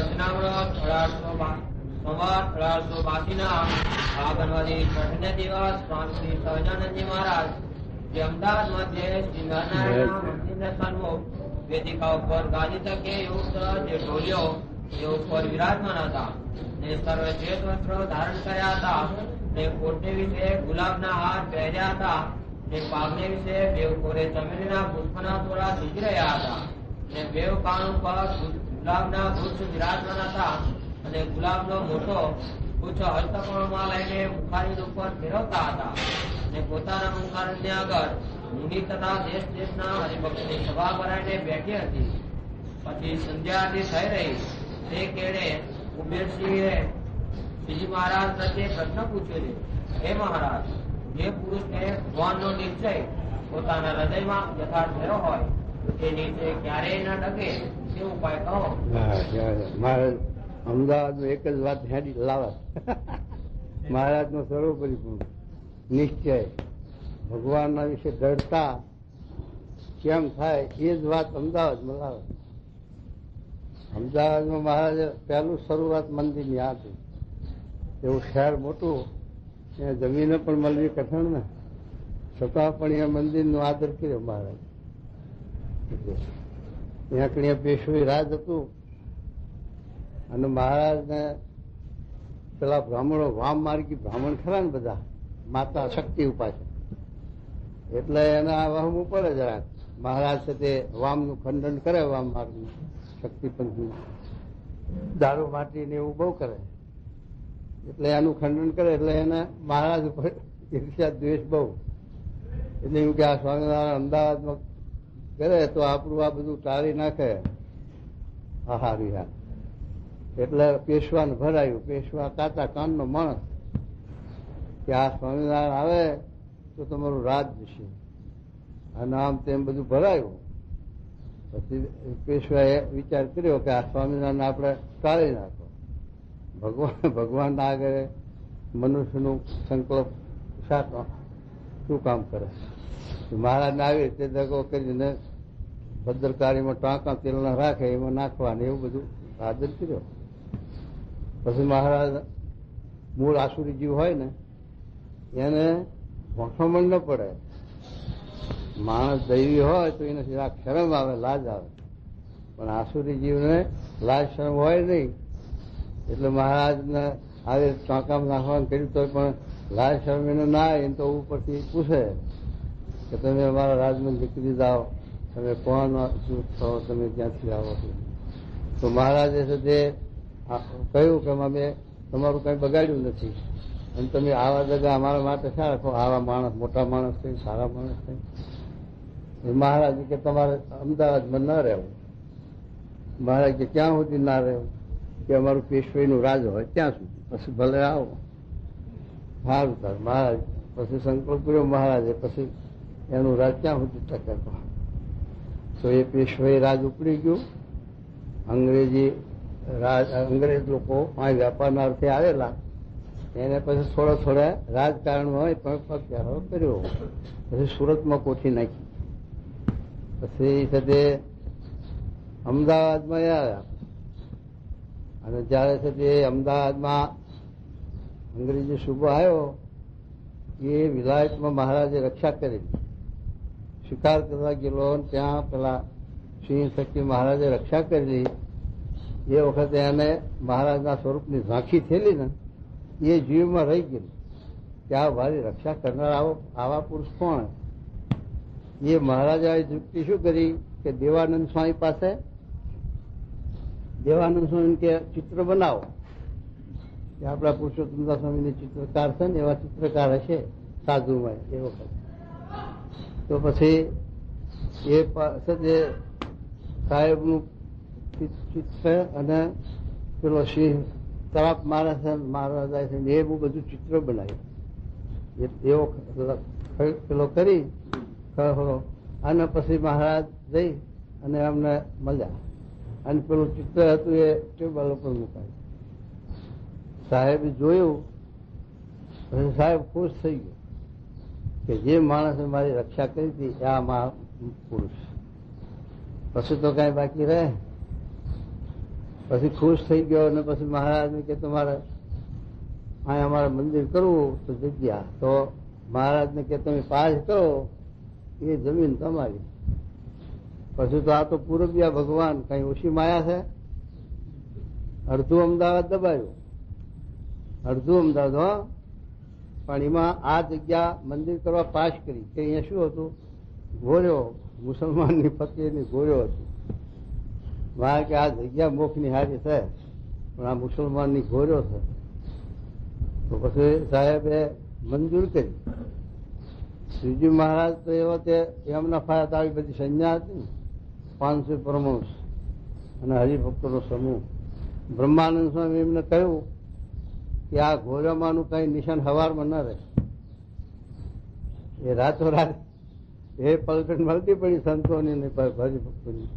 વચનામૃત 1882 આગળવાદી છઠને દિવસ સ્વામી શ્રી સહજાનંદજી મહારાજ જે અમદાવાદમાં જે શ્રી નારાયણ મંદિરને સન્મુખ વેદિકા ઉપર ગાદી તકે યુક્ત જે ઢોલિયો એ ઉપર વિરાજમાન હતા ને સર્વે શ્વેત વસ્ત્રો ધારણ કર્યા હતા ને કોટને વિશે ગુલાબના હાર પહેર્યા હતા ને પાગને વિશે બેવ કોરે ચમેલીના પુષ્પના થોડા બીજ રહ્યા હતા ને બેવ કાન ઉપર ગુલાબના વૃક્ષ વિરાજમાન હતા અને ગુલાબનો મોટો ગુચ્છ હસ્તકણમાં લઈને મુખારી ઉપર ફેરવતા હતા ને પોતાના મુખારણની આગળ મુનિ તથા દેશ દેશના હરિભક્તની સભા ભરાઈને બેઠી હતી. પછી સંધ્યા આરતી થઈ રહી તે કેળે કુબેરસિંહે શ્રીજી મહારાજ પ્રત્યે પ્રશ્ન પૂછ્યો છે, હે મહારાજ, જે પુરુષને ભગવાનનો નિશ્ચય પોતાના હૃદયમાં યથાર્થ થયો હોય તો તે નિશ્ચય ક્યારેય ન ડગે તે ઉપાય કહો. મહારાજ અમદાવાદમાં એક જ વાત હેડી લાવે, મહારાજ નો સર્વપરિપૂર્ણ નિશ્ચય ભગવાનના વિશે દૃઢતા કેમ થાય એ જ વાત અમદાવાદમાં લાવે. અમદાવાદમાં મહારાજે પહેલું શરૂઆત મંદિરની આ હતી. એવું શહેર મોટું, ત્યાં જમીને પણ મળવી કઠણ ને, છતાં પણ એ મંદિરનો આદર કર્યો મહારાજ. ત્યાં કણી પેશવી રાજ હતું અને મહારાજને પેલા બ્રાહ્મણો વામ માર્ગી બ્રાહ્મણ ખરા ને બધા માતા શક્તિ ઉપાસે, એટલે એના વહમ ઉપર જ રાખ મહારાજ છે તે વામનું ખંડન કરે, વામ માર્ગનું શક્તિપંથનું દારૂ માટી ને એવું બહુ કરે, એટલે એનું ખંડન કરે એટલે એને મહારાજ ઉપર ઈર્ષ્યા દ્વેષ બહુ. એટલે એવું કે આ સ્વામિનારાયણ અમદાવાદમાં કરે તો આપણું આ બધું ટાળી નાખે આહાર. એટલે પેશવાને ભરાયું, પેશવા કાચા કાનનો માણસ કે આ સ્વામિનારાયણ આવે તો તમારું રાજ જશે અને આમ તેમ બધું ભરાયું. પછી પેશવાએ વિચાર કર્યો કે આ સ્વામિનારાયણ આપણે ટાળી નાખો, ભગવાનના આગળ મનુષ્યનું સંકલ્પ શું કામ કરે. મહારાજને આવી તે દગો કરીને ભદ્રકાળીમાં ટાંકા તેલના રાખે એમાં નાખવાને એવું બધું આદર કર્યો. પછી મહારાજ મૂળ આસુરી જીવ હોય ને એને ભોંઠમણ ન પડે. માણસ દૈવી હોય તો એને શરમ આવે, લાજ આવે, પણ આસુરી જીવને લાજ શરમ હોય નહીં. એટલે મહારાજને આવી ટાંકામાં નાખવાનું કર્યું તો પણ લાજ શરમ એને ના આવે. એને તો ઉપરથી પૂછે કે તમે અમારા રાજમાં નીકળી જાઓ, તમે કોણ છો, તમે ક્યાંથી આવો છો. તો મહારાજે તે કહ્યું કે અમે તમારું કઈ બગાડ્યું નથી અને તમે આવા જગા અમારા માટે શા રાખો, આવા માણસ મોટા માણસ થઈ, સારા માણસ થઈ. મહારાજ કે તમારે અમદાવાદમાં ન રહેવું. મહારાજ કે ક્યાં સુધી ના રહેવું, કે અમારું પેશવાઈનું રાજ હોય ત્યાં સુધી, પછી ભલે આવો. સારું તાર મહારાજ પછી સંકલ્પ કર્યો મહારાજે, પછી એનું રાજ ક્યાં સુધી ટકે. તો એ પેશવાઈ રાજ ઉપડી ગયું. અંગ્રેજ લોકો અહીં વેપારના અર્થે આવેલા, એને પછી થોડા રાજકારણ હોય પણ પગચારો કર્યો. પછી સુરતમાં કોઠી નાખી. પછી સાથે અમદાવાદમાં આવ્યા અને જયારે છે તે અમદાવાદમાં અંગ્રેજી સુબો આવ્યો એ વિલાયતમાં મહારાજે રક્ષા કરી. શિકાર કરવા ગયેલો ત્યાં પેલા સિંહ શક્તિ મહારાજે રક્ષા કરેલી. એ વખતે એને મહારાજના સ્વરૂપની ઝાંખી થયેલી ને એ જીવમાં રહી ગયેલી કે આ મારી રક્ષા કરનાર આવા પુરુષ કોણ. એ મહારાજે યુક્તિ શું કરી કે દેવાનંદ સ્વામી પાસે, દેવાનંદ સ્વામી કે ચિત્ર બનાવો, કે આપણા પુરુષોત્તમદાસ સ્વામીની ચિત્રકાર છે ને એવા ચિત્રકાર હશે સાધુમાં એ વખત. તો પછી એ સાહેબનું ચિત્ર અને પેલો સિંહ તરાપ મારે છે, મારવા જાય છે, એ બહુ બધું ચિત્ર બનાવ્યું. એવો પેલો કરી અને પછી મહારાજ જઈ અને અમને મળ્યા અને પેલું ચિત્ર હતું એ ટેબલ ઉપર મુકાયું. સાહેબે જોયું, પછી સાહેબ ખુશ થઈ ગયો કે જે માણસે મારી રક્ષા કરી હતી આ મહાપુરુષ. પછી તો કઈ બાકી રહે. પછી ખુશ થઈ ગયો અને પછી મહારાજને કે તમારે અહીંયા અમારે મંદિર કરવું તો જગ્યા, તો મહારાજને કે તમે પાસ કરો, એ જમીન તમારી. પછી તો આ તો પૂરબિયા ભગવાન, કઈ ઓછી માયા છે. અડધું અમદાવાદ દબાયું, અડધું અમદાવાદ, હો, પણ એમાં આ જગ્યા મંદિર કરવા પાસ કરી કે અહીંયા શું હતું, ગોર્યો, મુસલમાનની ફકીરની ગોર્યો હતું. મારે કે આ જગ્યા મોખની હારી છે, પણ આ મુસલમાનની ગોર્યો છે. તો પછી સાહેબે મંજૂર કરી. શ્રીજી મહારાજ તો એવો તે એમના ફાયદા આવી બધી સંજ્ઞા હતી, 500 પરમહંસ અને હરિભક્તોનો સમૂહ. બ્રહ્માનંદ સ્વામી એમને કહ્યું કે આ ઘોરમાનું કઈ નિશાન હવારમાં ન રહે. એ રાતોરાત એ પલટન મળતી પડી સંતોની ને હરિભક્તોની.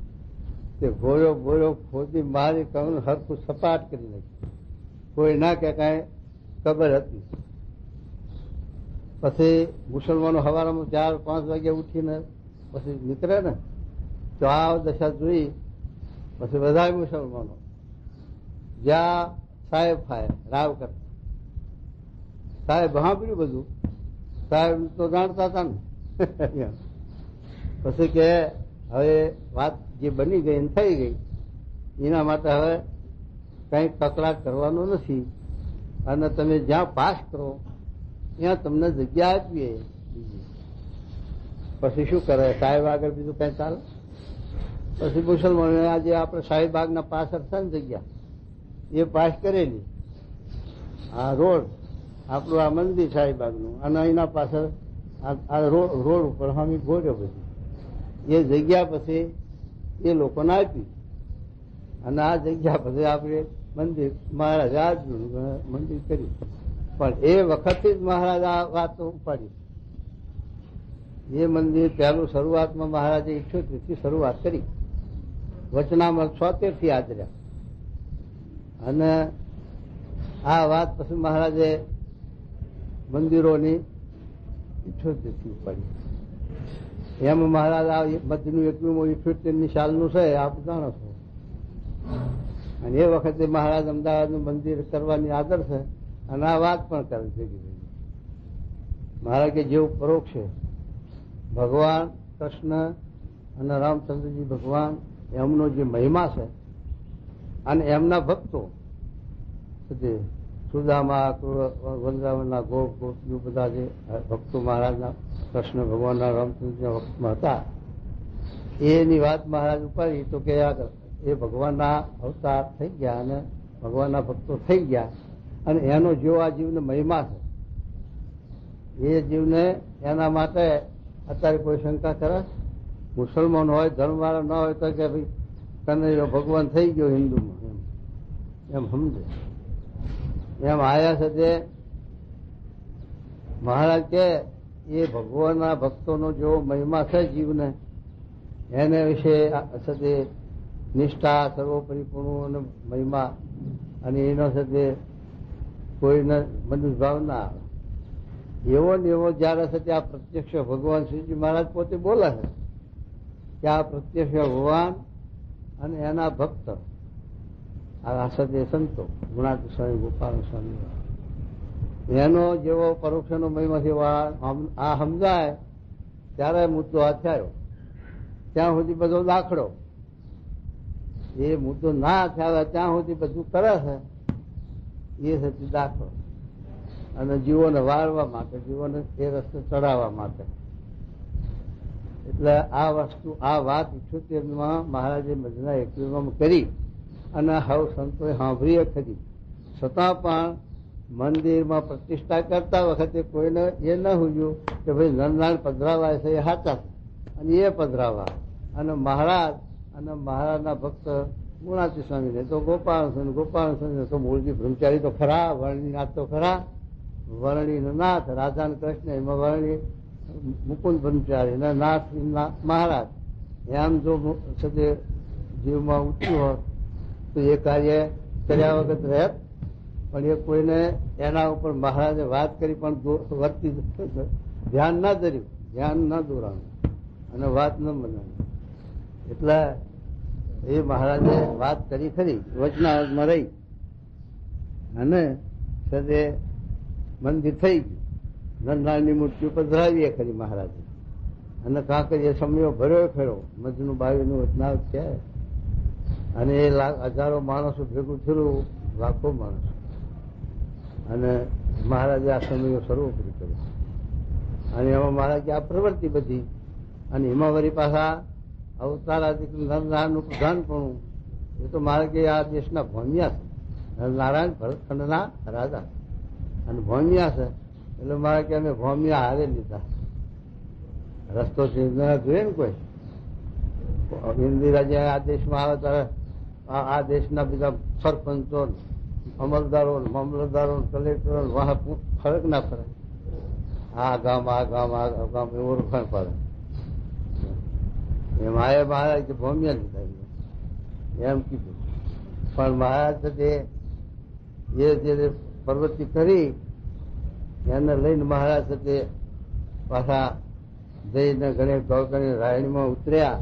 તે ગોળ્યો ખોદી મારી કહું હરખું સપાટ કરી નાખી. કોઈ ના કે કઈ ખબર હતી. પછી મુસલમાનો સવારમાં 4-5 વાગ્યા ઉઠીને પછી નીકળે ને, તો આ દશા જોઈ પછી બધા મુસલમાનો જ્યાં સાહેબ ખાય રાવ કરતા. સાહેબ સાંભળ્યું બધું, સાહેબ તો જાણતા હતા ને. પછી કે હવે વાત જે બની ગઈ ને થઈ ગઈ, એના માટે હવે કઈ કકડાટ કરવાનો નથી, અને તમે જ્યાં પાસ કરો ત્યાં તમને જગ્યા આપીએ. પછી શું કરે સાહેબ આગળ બીજું કઈ ચાલે. પછી મુસલમાનો આજે આપણે શાહીબાગના પાછળ છે ને જગ્યા, એ પાસ કરેલી. આ રોડ આપણું આ મંદિર શાહીબાગનું, અને એના પાછળ આ રોડ ઉપર અમે ગોળ્યો બધી એ જગ્યા પછી એ લોકોને આપી. અને આ જગ્યા પછી આપણે મંદિર મહારાજ આપ્યું, મંદિર કર્યું. પણ એ વખતથી જ મહારાજ આ વાત ઉપાડી. એ મંદિર પહેલું શરૂઆતમાં મહારાજે 78 થી શરૂઆત કરી, વચનામૃત 76 થી આચર્યા. અને આ વાત પછી મહારાજે મંદિરોની 78 થી ઉપાડી. એમ મહારાજ આ મધ્યનું 78ની સાલનું છે, આપ જાણો છો. અને એ વખતે મહારાજ અમદાવાદનું મંદિર કરવાની આદર છે, અને આ વાત પણ કરે છે. મહારાજ કે જેવું પરોક્ષ છે ભગવાન કૃષ્ણ અને રામચંદ્રજી ભગવાન, એમનો જે મહિમા છે, અને એમના ભક્તો સુદામા વૃંદાવનના ગોપ બધા જે ભક્તો મહારાજના કૃષ્ણ ભગવાનના રામચંદ્રના ભક્તમાં હતા, એની વાત મહારાજ ઉપાડી. તો કે એ ભગવાનના અવતાર થઈ ગયા અને ભગવાનના ભક્તો થઈ ગયા, અને એનો જેવો આ જીવને મહિમા છે, એ જીવને એના માટે અત્યારે કોઈ શંકા કરે. મુસલમાન હોય, ધર્મવાળા ન હોય તો કે ભાઈ કનૈયો ભગવાન થઈ ગયો હિન્દુમાં, એમ સમજે. એમ આયા છે તે મહારાજ કે એ ભગવાનના ભક્તોનો જેવો મહિમા છે જીવને, એને વિશે છે નિષ્ઠા સર્વોપરીપૂર્ણ અને મહિમા, અને એનો છે તે કોઈને મનુષ્ય ભાવ ના આવે. એવો ને એવો જયારે છે આ પ્રત્યક્ષ ભગવાન શ્રીજી મહારાજ પોતે બોલે છે કે આ પ્રત્યક્ષ ભગવાન અને એના ભક્ત આ સદે સંતો ગુણાતી સ્વામી, ગોપાલ સ્વામી, એનો જેવો પરોક્ષનો મહિમા છે આ સમજાય ત્યારે મુદ્દો હાથ આવ્યો. ત્યાં સુધી બધો દાખલો, એ મુદ્દો ના થયા ત્યાં સુધી બધું કરે છે એ સતી દાખલો, અને જીવોને વાળવા માટે, જીવોને એ રસ્તે ચડાવવા માટે. એટલે આ વસ્તુ, આ વાત 78માં મહારાજે મધના 21માં કરી, અને હવે સંતોએ સાંભળીએ ખરી. છતાં પણ મંદિરમાં પ્રતિષ્ઠા કરતા વખતે કોઈને એ ન હુજ્યું કે ભાઈ નરનાળ પધરાવાય છે એ સાચા છે, અને એ પધરાવા. અને મહારાજ અને મહારાજના ભક્ત ગુણાતી સ્વામીને તો ગોપાલ સ્વામીને તો મૂળજી બ્રહ્મચારી તો ખરા, વર્ણીનાથ તો ખરા, વર્ણીનાથ રાધાન કૃષ્ણ, એમાં વર્ણી મુકુંદ બ્રહ્મચારી અને નાથ મહારાજ. એમ જો સદે જીવમાં ઉઠ્યું હોત તો એ કાર્ય કર્યા વખત રહેત. પણ એ કોઈને એના ઉપર મહારાજે વાત કરી પણ વર્તી ધ્યાન ના ધર્યું, ધ્યાન ના દોરાણું, અને વાત ન બનાવી. એટલે એ મહારાજે વાત કરી ખરી, વચનામાં રહી અને સદે મંદિર થઈ ગયું. નંદલાલની મૂર્તિ ઉપર ધરાવીએ ખરી મહારાજે, અને કાંકરીએ સમયો ભર્યો ખરો. મજનું બાવીનું વચનાવ છે, અને એ હજારો માણસો ભેગું થયેલું, લાખો માણસો, અને મહારાજે આ સમયો સર્વોપરી કર્યો. અને એમાં મહારાજે આ પ્રવૃત્તિ બધી, અને એમાં વળી પાછા અવતારાદિક નરનારાયણનું પ્રધાનપણું, એ તો મારે કે આ દેશના ભોમિયા છે. નરનારાયણ ભરતખંડના રાજા અને ભોમિયા છે, એટલે મારે કે અમે ભોમિયા હારે લીધા. રસ્તો જોઈએ ને કોઈ ઇન્દિરા જે આ દેશમાં આવે ત્યારે આ દેશના બધા સરપંચો, અમલદારો, મામલતદારો, કલેક્ટરો વાહ ફરક ના ફરક, આ ગામ આ ગામ આ ગામ એવું ઓળખાણ પડે. એમ આ મહારાજ કે ભોમિયા લીધા એમ કીધું. પણ મહારાજ તે જે પ્રવૃત્તિ કરી એને લઈને મહારાજ તે પાછા જઈને ગણેશ ગૌકણી રાયણીમાં ઉતર્યા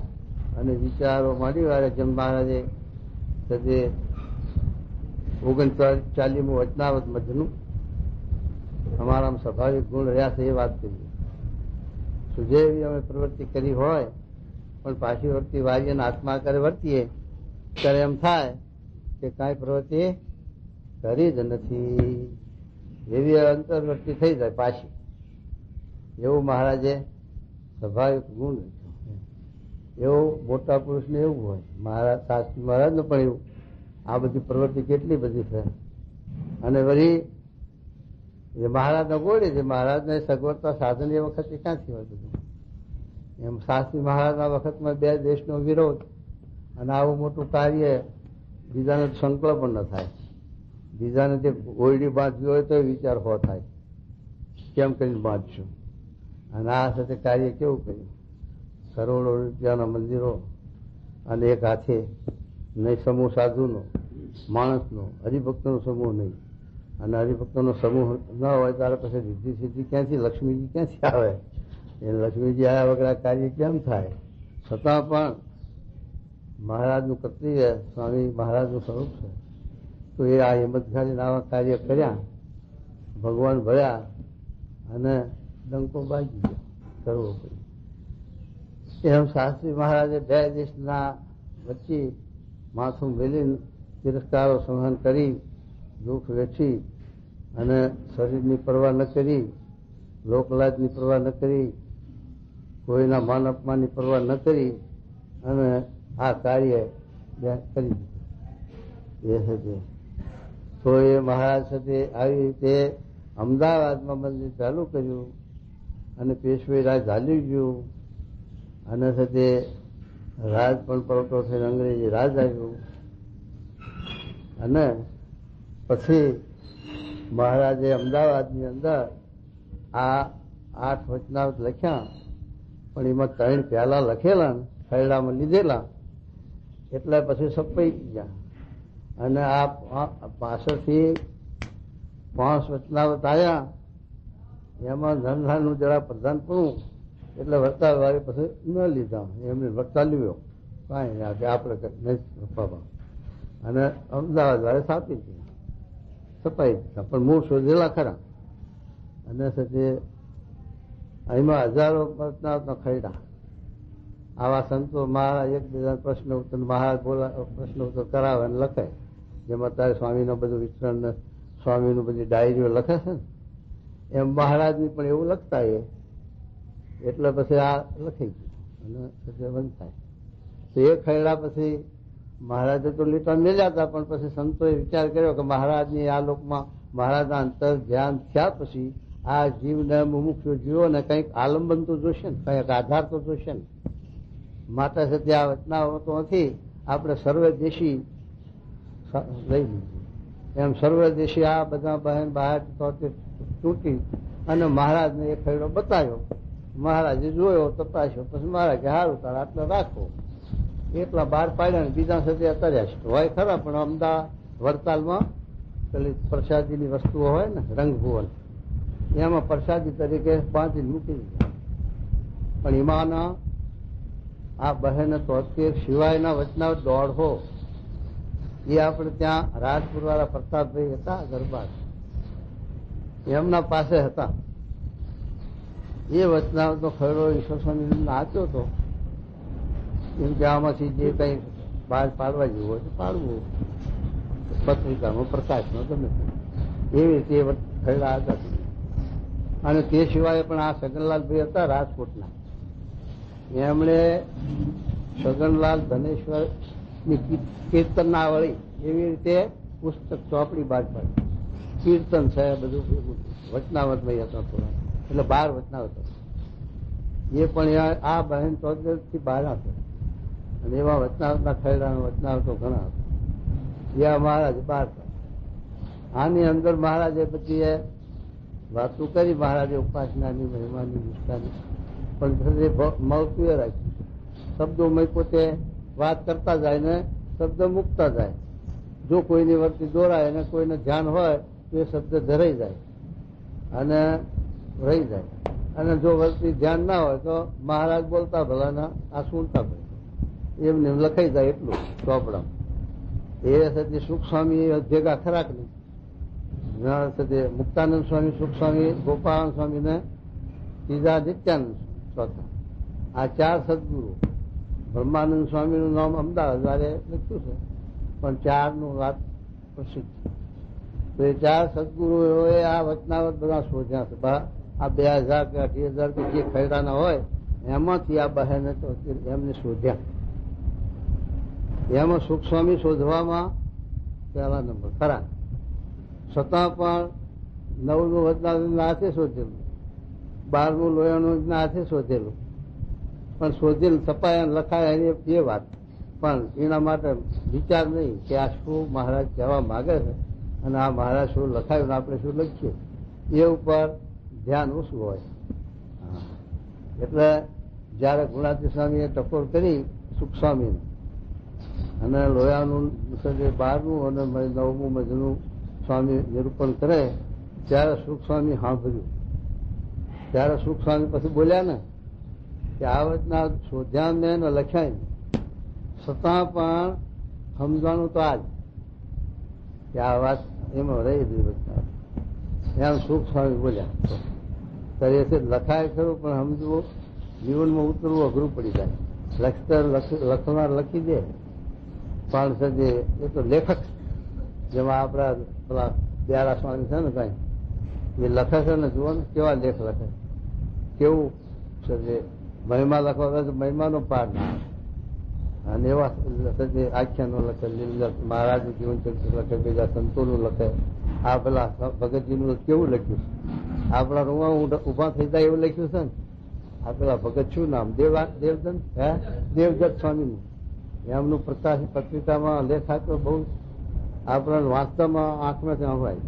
અને વિચારો માંડી વાળે. જેમ મહારાજે તે 39મું વચનાવત મધનું અમારા સ્વાભાવિક ગુણ રહ્યા છે એ વાત કરીએ. સુજેવી અમે પ્રવૃત્તિ કરી હોય પણ પાછી વર્તી વારીએ આત્મા કરે વર્તીએ ત્યારે એમ થાય કે કાંઈ પ્રવૃત્તિ કરી જ નથી, એવી અંતર્વૃત્તિ થઈ જાય પાછી. એવું મહારાજે સ્વાભાવિક ગુણ, એવું મોટા પુરુષને એવું હોય. મહારાજ શાસ્ત્રી મહારાજને પણ એવું. આ બધી પ્રવૃત્તિ કેટલી બધી છે. અને વળી એ મહારાજને ગોળી છે. મહારાજને સગવડતા સાધન એ વખતે ક્યાંથી હોય બધું. એમ શાસ્ત્રી મહારાજના વખતમાં બે દેશનો વિરોધ અને આવું મોટું કાર્ય, બીજાને સંકલ્પ પણ ન થાય. બીજાને જે ઓયડી બાંધવી હોય તો વિચાર હો થાય કેમ કરીને બાંધશું. અને આ સાથે કાર્ય કેવું કર્યું, કરોડો રૂપિયાના મંદિરો અને એક હાથે નહીં સમૂહ સાધુનો, માણસનો, હરિભક્તનો સમૂહ નહીં. અને હરિભક્તોનો સમૂહ ન હોય ત્યારે પછી રિદ્ધિ સિદ્ધિ ક્યાંથી, લક્ષ્મીજી ક્યાંથી આવે? એ લક્ષ્મીજી આવ્યા વગર આ કાર્ય કેમ થાય? છતાં પણ મહારાજનું કર્તવ્ય, સ્વામી મહારાજનું સ્વરૂપ છે, તો એ આ હિંમતશાળી આવા કાર્ય કર્યા, ભગવાન ભળ્યા અને ડંકો બાજી ગયો કરવો પડ્યો. એમ શાસ્ત્રી મહારાજે બે દેશના વચ્ચે માથું મેલીને તિરસ્કારો સહન કરી, દુઃખ વેઠી અને શરીરની પરવા ન કરી, લોકલાજની પરવા ન કરી, કોઈના માન અપમાનની પરવા ન કરી અને આ કાર્ય કરી દીધું. એ છે તો એ મહારાજ સાથે આવી રીતે અમદાવાદમાં મંદિર ચાલુ કર્યું અને પેશવી રાજ ચાલી ગયું અને સાથે રાજ પણ પલટો થઈને અંગ્રેજી રાજ આવ્યું. અને પછી મહારાજે અમદાવાદની અંદર આ 8 વચનાવત લખ્યા, પણ એમાં 3 પ્યાલા લખેલા ને ખરડામાં લીધેલા એટલે પછી સપાઈ ગયા. અને આ પાછળથી 5 વચનાવત આવ્યા, એમાં ધનધાનનું જરા પ્રધાનપણું એટલે વડતાલ વાળી પછી ન લીધા, એમને વડતાલ લ્યો કાંઈ નહીં આપણે નહીં છપાવા. અને અમદાવાદ વાળે છાપી ગયા, છપાઈ દીધા, પણ મૂળ શોધેલા ખરા. અને સાથે એમાં હજારો વચનાવતના ખરડા. આવા સંતો મહારાજ એકબીજા પ્રશ્ન ઉત્તર મહારાજ પ્રશ્ન ઉત્તર કરાવે અને લખે. જેમ અત્યારે સ્વામીનું બધું વિતરણ, સ્વામીનું બધી ડાયરીઓ લખે છે ને, એમ મહારાજની પણ એવું લખતા એટલે પછી આ લખી ગયું અને પછી બંધ થાય. તો એ ખરડા પછી મહારાજે તો લીટા મેલ્યા હતા, પણ પછી સંતોએ વિચાર કર્યો કે મહારાજની આ લોકમાં મહારાજના અંતર ધ્યાન થયા પછી આ જીવને મુમુક્ષુ જીવોને કંઈક આલંબન તો જોશે ને, કંઈક આધાર તો જોશે ને. માટે છે ત્યાં વચનાવતો નથી, આપણે સર્વદેશી લઈ લીધું. એમ સર્વદેશી આ બધા બહેન બહાર તૂટી અને મહારાજને એ ખરડો બતાવ્યો. મહારાજે જોયો, તપાસ્યો, પછી મહારાજ સારું તાર આટલા રાખો, એટલા બહાર પાડ્યા ને બીજા સાથે અત્યારે હોય ખરા. પણ અમદાવાદ વડતાલમાં પેલી પ્રસાદીની વસ્તુઓ હોય ને, રંગભુવન, એમાં પ્રસાદી તરીકે 5 મૂકી દીધા. પણ એમાંના આ 273 સિવાયના વચનાવટ 150 એ આપણે ત્યાં રાજપુર વાળા પ્રતાપભાઈ હતા ગરબા, એમના પાસે હતા. એ વચનાવટનો ખરડો ઈશ્વર સ્વામી નાચ્યો હતો. એમ કે આમાંથી જે કઈ બહાર પાડવા જેવું હોય તો પાડવું, પત્રિકામાં પ્રકાશમાં ગમે એવી રીતે ખરડા હતા. અને તે સિવાય પણ આ સગનલાલભાઈ હતા રાજકોટના, એમણે સગનલાલ ધનેશ્વર ની કીર્તનાવળી એવી રીતે પુસ્તક ચોપડી બહાર પાડી. કીર્તન છે બધું વચનાવટમાં હતા થોડા, એટલે 12 વચનાવટ હતા. એ પણ આ બહેન 14 થી 12 હતા. અને એવા વચનાવટના ખરડા વચનાવટો ઘણા હતા. એ મહારાજ 12 હતા. આની અંદર મહારાજે પછી વાતો કરી, મહારાજે ઉપાસનાની, મહિમાની, નિષ્ઠાની, પણ મળતું એ રાખ્યું. શબ્દોમાં પોતે વાત કરતા જાય ને શબ્દ મૂકતા જાય. જો કોઈની વર્તી દોરાય અને કોઈને ધ્યાન હોય તો એ શબ્દ ધરાઈ જાય અને રહી જાય. અને જો વર્તી ધ્યાન ના હોય તો મહારાજ બોલતા ભલાના આ સુનતા પડે, એમને લખાઈ જાય એટલું ચોપડા. એ સતી સુખ સ્વામી ભેગા ખરાક નહીં. મુક્તાનંદ સ્વામી, સુખ સ્વામી, ગોપાલ સ્વામી ને ત્રીજા નિત્યાનંદ ચોથા, આ 4 સદગુરુ. બ્રહ્માનંદ સ્વામીનું નામ અમદાવાદ વાળે લખ્યું છે, પણ 4નું વાત પ્રસિદ્ધ છે. તો એ 4 સદગુરુઓએ આ વચનાવટ બધા શોધ્યા છે. આ 2000 કે 28000 કે જે ખરડાના હોય એમાંથી આ બહેને તો એમને શોધ્યા. એમાં સુખ સ્વામી શોધવામાં પહેલા નંબર ખરા. છતાં પણ 9નું વચનાવટ હાથે શોધેલું, 12નું લોયાનું હાથે શોધેલું, પણ શોધીને છપાયા લખાયા એ વાત. પણ એના માટે વિચાર નહીં કે આ શું મહારાજ કહેવા માંગે છે અને આ મહારાજ શું લખાયું ને આપણે શું લખીએ, એ ઉપર ધ્યાન ઓછું હોય. એટલે જયારે ગુણાતી સ્વામીએ ટકોર કરી સુખ સ્વામીને, અને લોયાનું 12નું અને 9મું મજનું સ્વામી નિરૂપણ કરે, ત્યારે સુખ સ્વામી સાંભળ્યું. ત્યારે સુખ સ્વામી પછી બોલ્યા ને કે આ વચના શોધ્યા મેં લખ્યા, છતાં પણ સમજાણું તો આજ કે આ વાત એમાં રહી ગઈ વચના. એમ સુખ સ્વામી બોલ્યા. ત્યારે લખાય ખરું પણ સમજવું, જીવનમાં ઉતરવું અઘરું પડી જાય. લખનાર લખી દે, પણ એ તો લેખક, જેમાં આપડા પેલા દયાળા સ્વામી છે ને કઈ, એ લખે છે ને, જુઓ ને કેવા લેખ લખે, કેવું છે. મહિમા લખવા તો મહિમાનો પાર ના, અને એવા આખ્યાનો લખે, મહારાજ જીવન ચરિત્ર લખે, બીજા સંતોનું લખે. આ પેલા ભગતજીનું કેવું લખ્યું, આપણા રૂમમાં ઉભા થઈ જાય એવું લખ્યું છે ને. આ પેલા ભગત શું નામ, દેવદત્ત દેવદત્ત સ્વામીનું, એમનું પ્રકાશ પત્રિકામાં લેખ આપ્યો. બહુ આપણા વાસ્તવમાં આંખમાંથી સંભળાય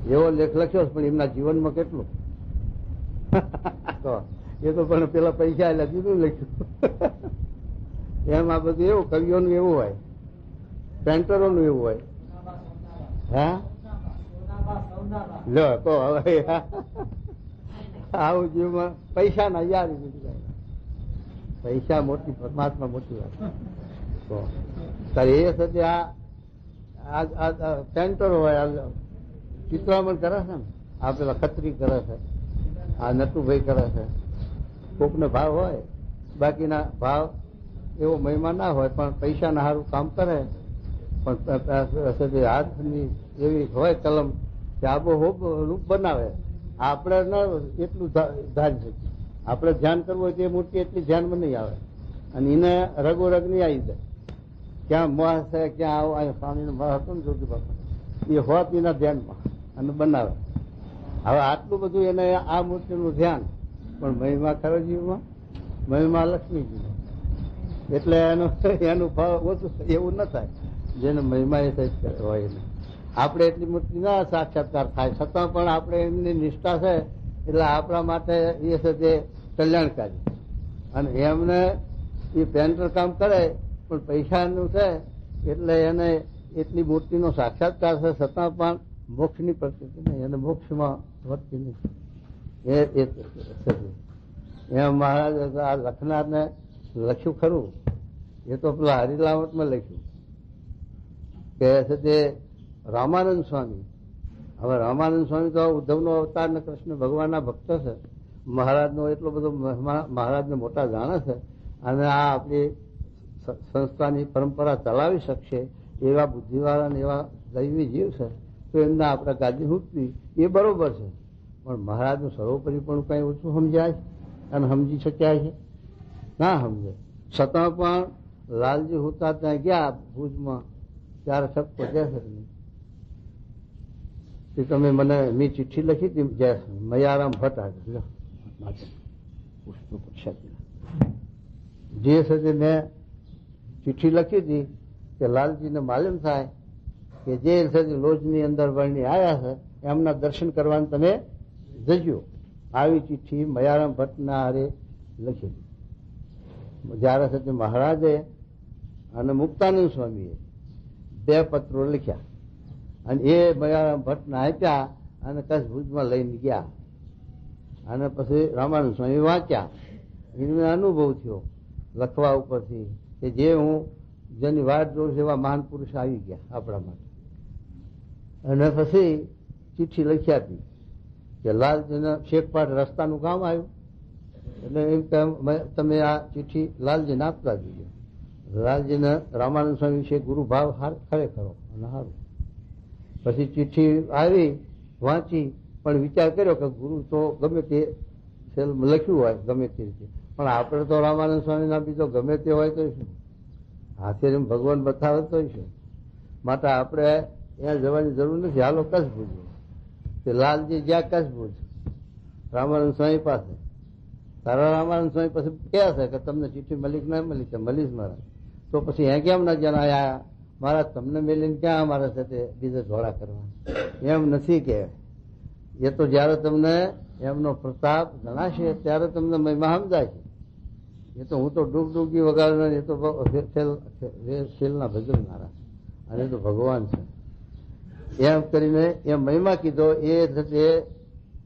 એવો લેખ લખ્યો, પણ એમના જીવનમાં કેટલું એ તો પણ પેલા પૈસા એટલે દીધું લખ્યું. એમ આ બધું એવું કવિઓનું એવું હોય, પેન્ટરોનું એવું હોય. હા લો તો હવે આવું જીવમાં પૈસા ના યાદ, પૈસા મોટી, પરમાત્મા મોટી વાત. એ સાથે આ પેન્ટરો હોય, ચિત્રામણ કરે છે ને, આ પેલા ખત્રી કરે છે, આ નટુભાઈ કરે છે. કોકનો ભાવ હોય, બાકીના ભાવ એવો મહિમા ના હોય, પણ પૈસાના સારું કામ કરે. પણ હાથની એવી હોય કલમ કે આબોહૂબ રૂપ બનાવે. આપણે ન એટલું ધારી શકીએ. આપણે ધ્યાન કરવું હોય તે મૂર્તિ એટલી ધ્યાનમાં નહીં આવે, અને એને રગોરગ નહીં આવી જાય. ક્યાં મોહ છે, ક્યાં આવો સ્વામીનો મોહ હતો ને જોગી બાપા, એ હોત એના ધ્યાનમાં અને બનાવે. હવે આટલું બધું એને આ મૂર્તિનું ધ્યાન, પણ મહિમા ખરો જીવમાં, મહિમા લક્ષ્મીજી, એટલે એનું ફળ ઓછું એવું ન થાય. જેને મહિમા એ થઈ હોય એને આપણે એટલી મૂર્તિ ના સાક્ષાત્કાર થાય, છતાં પણ આપણે એમની નિષ્ઠા છે એટલે આપણા માટે એ છે તે કલ્યાણકારી. અને એમને એ પેન્ટર કામ કરે, પણ પૈસાનું છે એટલે એને એટલી મૂર્તિનો સાક્ષાત્કાર છે, છતાં પણ મોક્ષની પ્રકૃતિ નહીં, એને મોક્ષમાં વધતી નહીં. એમ મહારાજ આ લખનારને લખ્યું ખરું, એ તો પેલા હરિલામતમાં લખ્યું કે છે તે રામાનંદ સ્વામી. હવે રામાનંદ સ્વામી તો ઉદ્ધવનો અવતાર ને કૃષ્ણ ભગવાનના ભક્ત છે, મહારાજનો એટલો બધો મહારાજને મોટા જાણે છે, અને આ આપણી સંસ્થાની પરંપરા ચલાવી શકશે એવા બુદ્ધિવાળા ને એવા દૈવી જીવ છે, તો એમને આપણે ગાદી મૂકવી એ બરોબર છે. પણ મહારાજનું સર્વોપરી પણ કઈ ઓછું સમજાય અને સમજી શક્યા છે? ના સમજે. છતાં પણ લાલજી હોતા ત્યાં ગયા ભુજમાં, ત્યારે સબ પહોંચ્યા છે નહીં. તમે મને મેં ચિઠ્ઠી લખી હતી મયારામ ભટ્ટ જે છે તે મેં ચિઠ્ઠી લખી હતી કે લાલજીને માલુમ થાય કે જે છે લોજની અંદર વર્ણી આવ્યા છે એમના દર્શન કરવાનું તમે જજો. આવી ચિઠ્ઠી મયારામ ભટ્ટના હારે લખી હતી. જયારે છે તે મહારાજે અને મુક્તાનંદ સ્વામીએ 2 પત્રો લખ્યા અને એ મયારામ ભટ્ટને આપ્યા અને કચ્છ ભુજમાં લઈને ગયા. અને પછી રામાનંદ સ્વામી વાંચ્યા. એને અનુભવ થયો લખવા ઉપરથી કે જે હું જેની વાત જોઉં છું એવા મહાન પુરુષ આવી ગયા આપણા માટે. અને પછી ચિઠ્ઠી લખી આપી કે લાલજીને શેખપાટ રસ્તાનું કામ આવ્યું, એટલે એમ કે તમે આ ચિઠ્ઠી લાલજીને આપતા દીધો. લાલજીને રામાનંદ સ્વામી વિશે ગુરુ ભાવ ખરેખરો અને સારું. પછી ચિઠ્ઠી આવી વાંચી, પણ વિચાર કર્યો કે ગુરુ તો ગમે તે લખ્યું હોય ગમે તે રીતે, પણ આપણે તો રામાનંદ સ્વામી ના બીજો ગમે તે હોય તો શું, હાથે ભગવાન બતાવે તો શું, માટે આપણે ત્યાં જવાની જરૂર નથી. હાલો કચ્છ ભુજ. તે લાલજી જ્યાં કચ્છ ભુજ રામાનંદ સ્વામી પાસે. તારા રામાનંદ સ્વામી પછી ક્યાં છે કે તમને ચિઠ્ઠી મળી ના મળી? કે મળીશ મારા. તો પછી હે કેમ ના જણાયા મારા? તમને મેલીને ક્યાં અમારે સાથે બીજા ઝોડા કરવા? એમ નથી કે એ તો જયારે તમને એમનો પ્રતાપ જણાશે ત્યારે તમને મહિમા સમજાય છે. એ તો હું તો ડૂબડૂબી વગાડનાર, એ તો શેલના ભજવનારા, અને એ તો ભગવાન છે. એમ કરીને એ મહિમા કીધો. એ થશે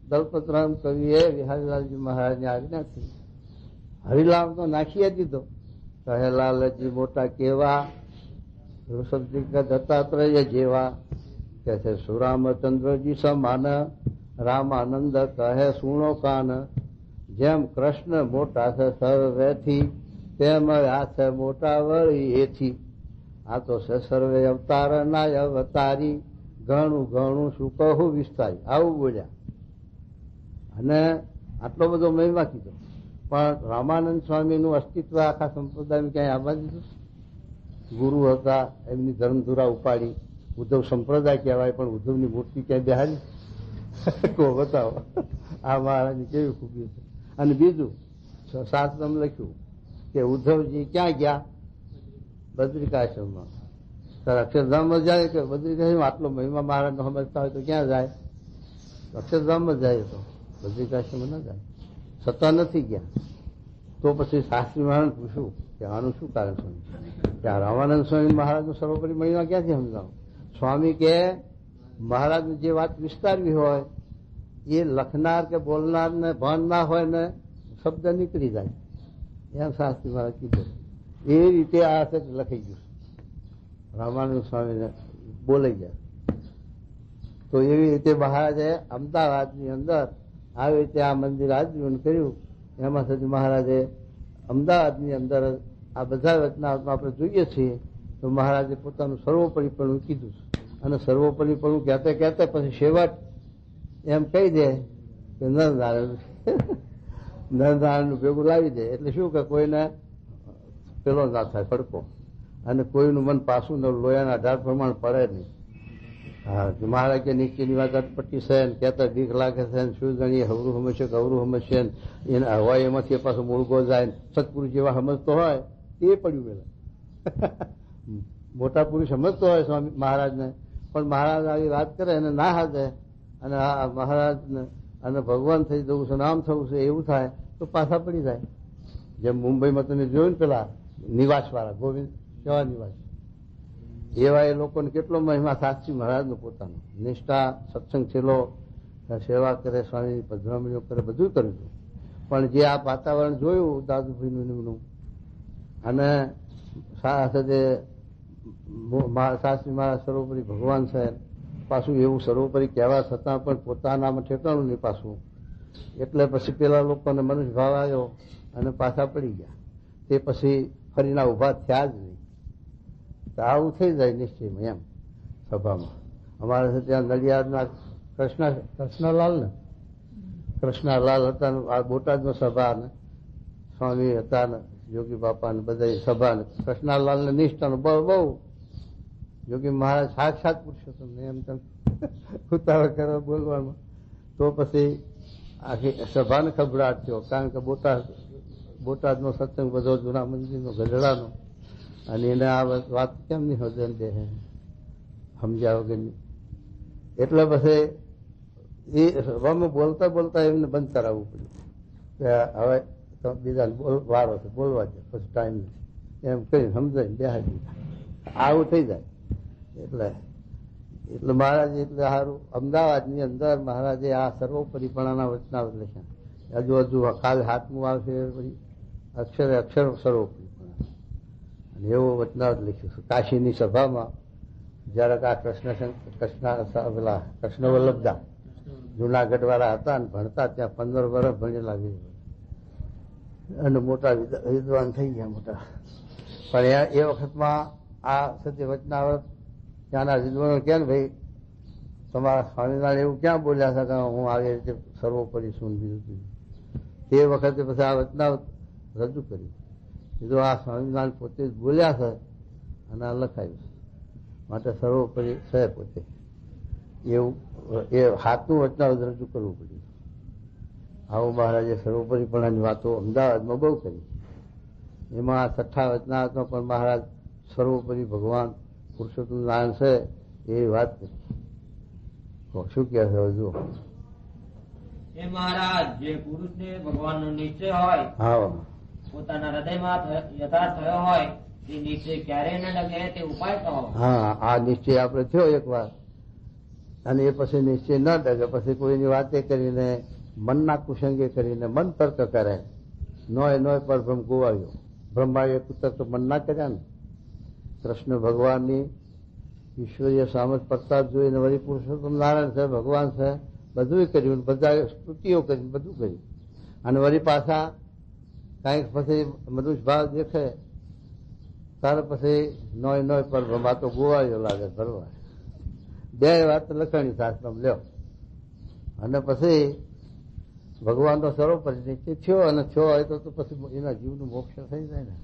દલપતરામ કવિએ વિહારીલાલજી મહારાજની આજ્ઞાથી હરિલામ તો નાખી દીધો. કહે લાલજી મોટા કેવા, દત્તાત્રેય જેવા, કે છે સુરામચંદ્રજી સમાન, રામાનંદ કહે સુણો કાન. જેમ કૃષ્ણ મોટા છે સર્વેથી, તેમ આ છે મોટા વળી એથી. આ તો છે સર્વે અવતાર ના અવતારી, ઘણું ઘણું શું કહું વિસ્તારી. આવું બોલ્યા અને આટલો બધો મહિમા કીધો. પણ રામાનંદ સ્વામીનું અસ્તિત્વ આખા સંપ્રદાયમાં ક્યાંય આવવા દીધું? ગુરુ હતા, એમની ધર્મધુરા ઉપાડી. ઉદ્ધવ સંપ્રદાય કહેવાય, પણ ઉદ્ધવની મૂર્તિ ક્યાંય બેહારી? કો બતાવો. આ મહારાજની કેવી ખૂબી છે. અને બીજું શાસ્ત્રમાં લખ્યું કે ઉદ્ધવજી ક્યાં ગયા? બદ્રિકાશ્રમમાં. અક્ષરધામમાં જાય કે બદ્રિકાશ્રમ? આટલો મહિમા મહારાજનો સમજતા હોય તો ક્યાં જાય? અક્ષરધામમાં જાય. તો બદ્રિકાશ્રમમાં ના જાય, છતાં નથી ગયા. તો પછી શાસ્ત્રી મહારાજ પૂછ્યું કે આનું શું કારણ છે? કે રામાનંદ સ્વામી મહારાજનો સર્વોપરી મહિમા ક્યાંથી સમજાવો? સ્વામી કે મહારાજની જે વાત વિસ્તારવી હોય એ લખનાર કે બોલનાર ને ભાન ના હોય ને શબ્દ નીકળી જાય, એમ શાસ્ત્રી મહારાજ કીધું. એ રીતે આ લખાઈ ગયું. રામાનંદ સ્વામીને બોલાઈ જાય. તો એવી રીતે મહારાજે અમદાવાદની અંદર આવી રીતે આ મંદિર આજીવન કર્યું. એમાં સુધી મહારાજે અમદાવાદની અંદર આ બધા વચનામાં આપણે જોઈએ છીએ તો મહારાજે પોતાનું સર્વોપરીપણું કીધું. અને સર્વોપરીપણું કહેતા કહેતા પછી છેવટ એમ કહી દે કે નરનારાયણનું ભેગું લાવી દે. એટલે શું કે કોઈને પેલો ના થાય ફડકો, અને કોઈનું મન પાછું લોયાના ઢાળ પ્રમાણ પડે નહીં. હા, મહારાજ કે નીચેની વાત અટપટી છે ને કહેતા બીક લાગે છે, શું ગણીએ હવરું સમજશે કે અવરું સમજશે ને એને હોય એમાંથી પાછું મૂળગો જાય. સત્પુરુષ જેવા સમજતો હોય એ પડ્યું પેલા. મોટા પુરુષ સમજતો હોય સ્વામી મહારાજને, પણ મહારાજ આવી વાત કરે અને ના હાજે અને આ મહારાજને અને ભગવાન થઈ જવું છે, નામ થવું છે એવું થાય તો પાછા પડી જાય. જેમ મુંબઈમાં તમે જોયું ને પેલા નિવાસ વાળા ગોવિંદ કેવા નિવાસ, એવા એ લોકોને કેટલો મહિમા શાસ્ત્રી મહારાજનો પોતાનો નિષ્ઠા, સત્સંગ છેલ્લો, સેવા કરે, સ્વામીની પધરામણીઓ કરે, બધું કર્યું હતું. પણ જે આ વાતાવરણ જોયું દાદુભાઈનું અને સાથે શાસ્ત્રી મારા સર્વોપરી ભગવાન છે. પાછું એવું સર્વોપરી કહેવા છતાં પણ પોતાનામાં ઠેકાણું નહીં પાછું. એટલે પછી પેલા લોકોને મનુષ્ય ભાવ આવ્યો અને પાછા પડી ગયા. તે પછી ફરીના ઉભા થયા જ નહીં. તો આવું થઈ જાય નિશ્ચયમાં એમ સભામાં. અમારે ત્યાં નડિયાદના કૃષ્ણલાલ હતા આ બોટાદમાં સભા ને સ્વામી હતા ને યોગી બાપા ને બધા સભા ને કૃષ્ણલાલ ને નિષ્ઠાનો બહુ યોગી મહારાજ સાક્ષાત પુરુષોત્તમ ને એમ તેમ ઉતાવળ કરવા બોલવામાં. તો પછી આખી સભાને ખબરાટ થયો. કારણ કે બોટાદનો સત્સંગ બધો જૂના મંદિરનો ગઢડાનો, અને એને આ વાત કેમ નહીં હોજન દે સમજ્યા વગરની. એટલે પછી એ સભામાં બોલતા બોલતા એમને બંધ કરાવવું પડ્યું કે હવે બીજાને વારો છે બોલવા દે, પછી ટાઈમ નથી એમ કરીને સમજાય બેહાડી દીધા. આવું થઈ જાય. એટલે મહારાજ એટલે સારું અમદાવાદની અંદર મહારાજે આ સર્વોપરીપણાના વચનાવત લખ્યા. હજુ કાલ 7મું આવશે પછી અક્ષરે અક્ષર સર્વોપરીપણા, અને એવો વચનાવત લખ્યું છે કાશીની સભામાં. જયારે આ કૃષ્ણ વલ્લભદા જુનાગઢ વાળા હતા ને ભણતા, ત્યાં 15 વર્ષ ભણેલા અને મોટા વિદ્વાન થઈ ગયા મોટા. પણ એ વખતમાં આ સત્ય વચનાવત ત્યાંના વિદ્વાનો કે ને ભાઈ તમારા સ્વામિનારાયણ એવું ક્યાં બોલ્યા છે કે હું આવી રીતે સર્વોપરી છું બીજું. તે વખતે પછી આ વચનાવત રજૂ કર્યું. કીધું આ સ્વામિનારાયણ પોતે જ બોલ્યા છે અને આ લખાયું છે, માટે સર્વોપરી છે પોતે. એવું એ 7મું વચનાવત રજૂ કરવું પડ્યું. આવું મહારાજે સર્વોપરીપણાની વાતો અમદાવાદમાં બહુ કરી. એમાં 6ઠા વચનાવતમાં પણ મહારાજ સર્વોપરી ભગવાન પુરુષોત્તમ નારાયણ છે એવી વાત કરી. શું કહે છે હજુ? એ મહારાજ જે પુરુષને ભગવાનનો નિશ્ચય હોય, હા, પોતાના હૃદયમાં યથાર્થ થયો હોય, તે નિશ્ચય ક્યારેય ન ડગે તે ઉપાય કહો. હા, આ નિશ્ચય આપણે થયો એક વાર, અને એ પછી નિશ્ચય ન ડગે, પછી કોઈની વાતે કરીને મનના કુસંગે કરીને મન તર્ક કરે. નોય પર બ્રહ્મ ગોવાયો. બ્રહ્માએ તર્ક મન ના કર્યા ને. કૃષ્ણ ભગવાનની ઈશ્વરીય સામર્થ પ્રતાપ જોઈને વળી પુરુષોત્તમ નારાયણ છે ભગવાન છે બધું કર્યું, બધા સ્તુતિઓ કરી, બધું કર્યું. અને વળી પાછા કાંઈક પછી મનુષ્ય ભાવ દેખે તારે પછી નોય પર બ્રહ્મા તો ગોવાયો લાગે ભરવા. 2 વાત લખાણી શાસ્ત્રમાં લ્યો. અને પછી ભગવાનનો સર્વોપરી નિશ્ચય થયો, અને થયો હોય તો પછી એના જીવનું મોક્ષ થઈ જાય ને.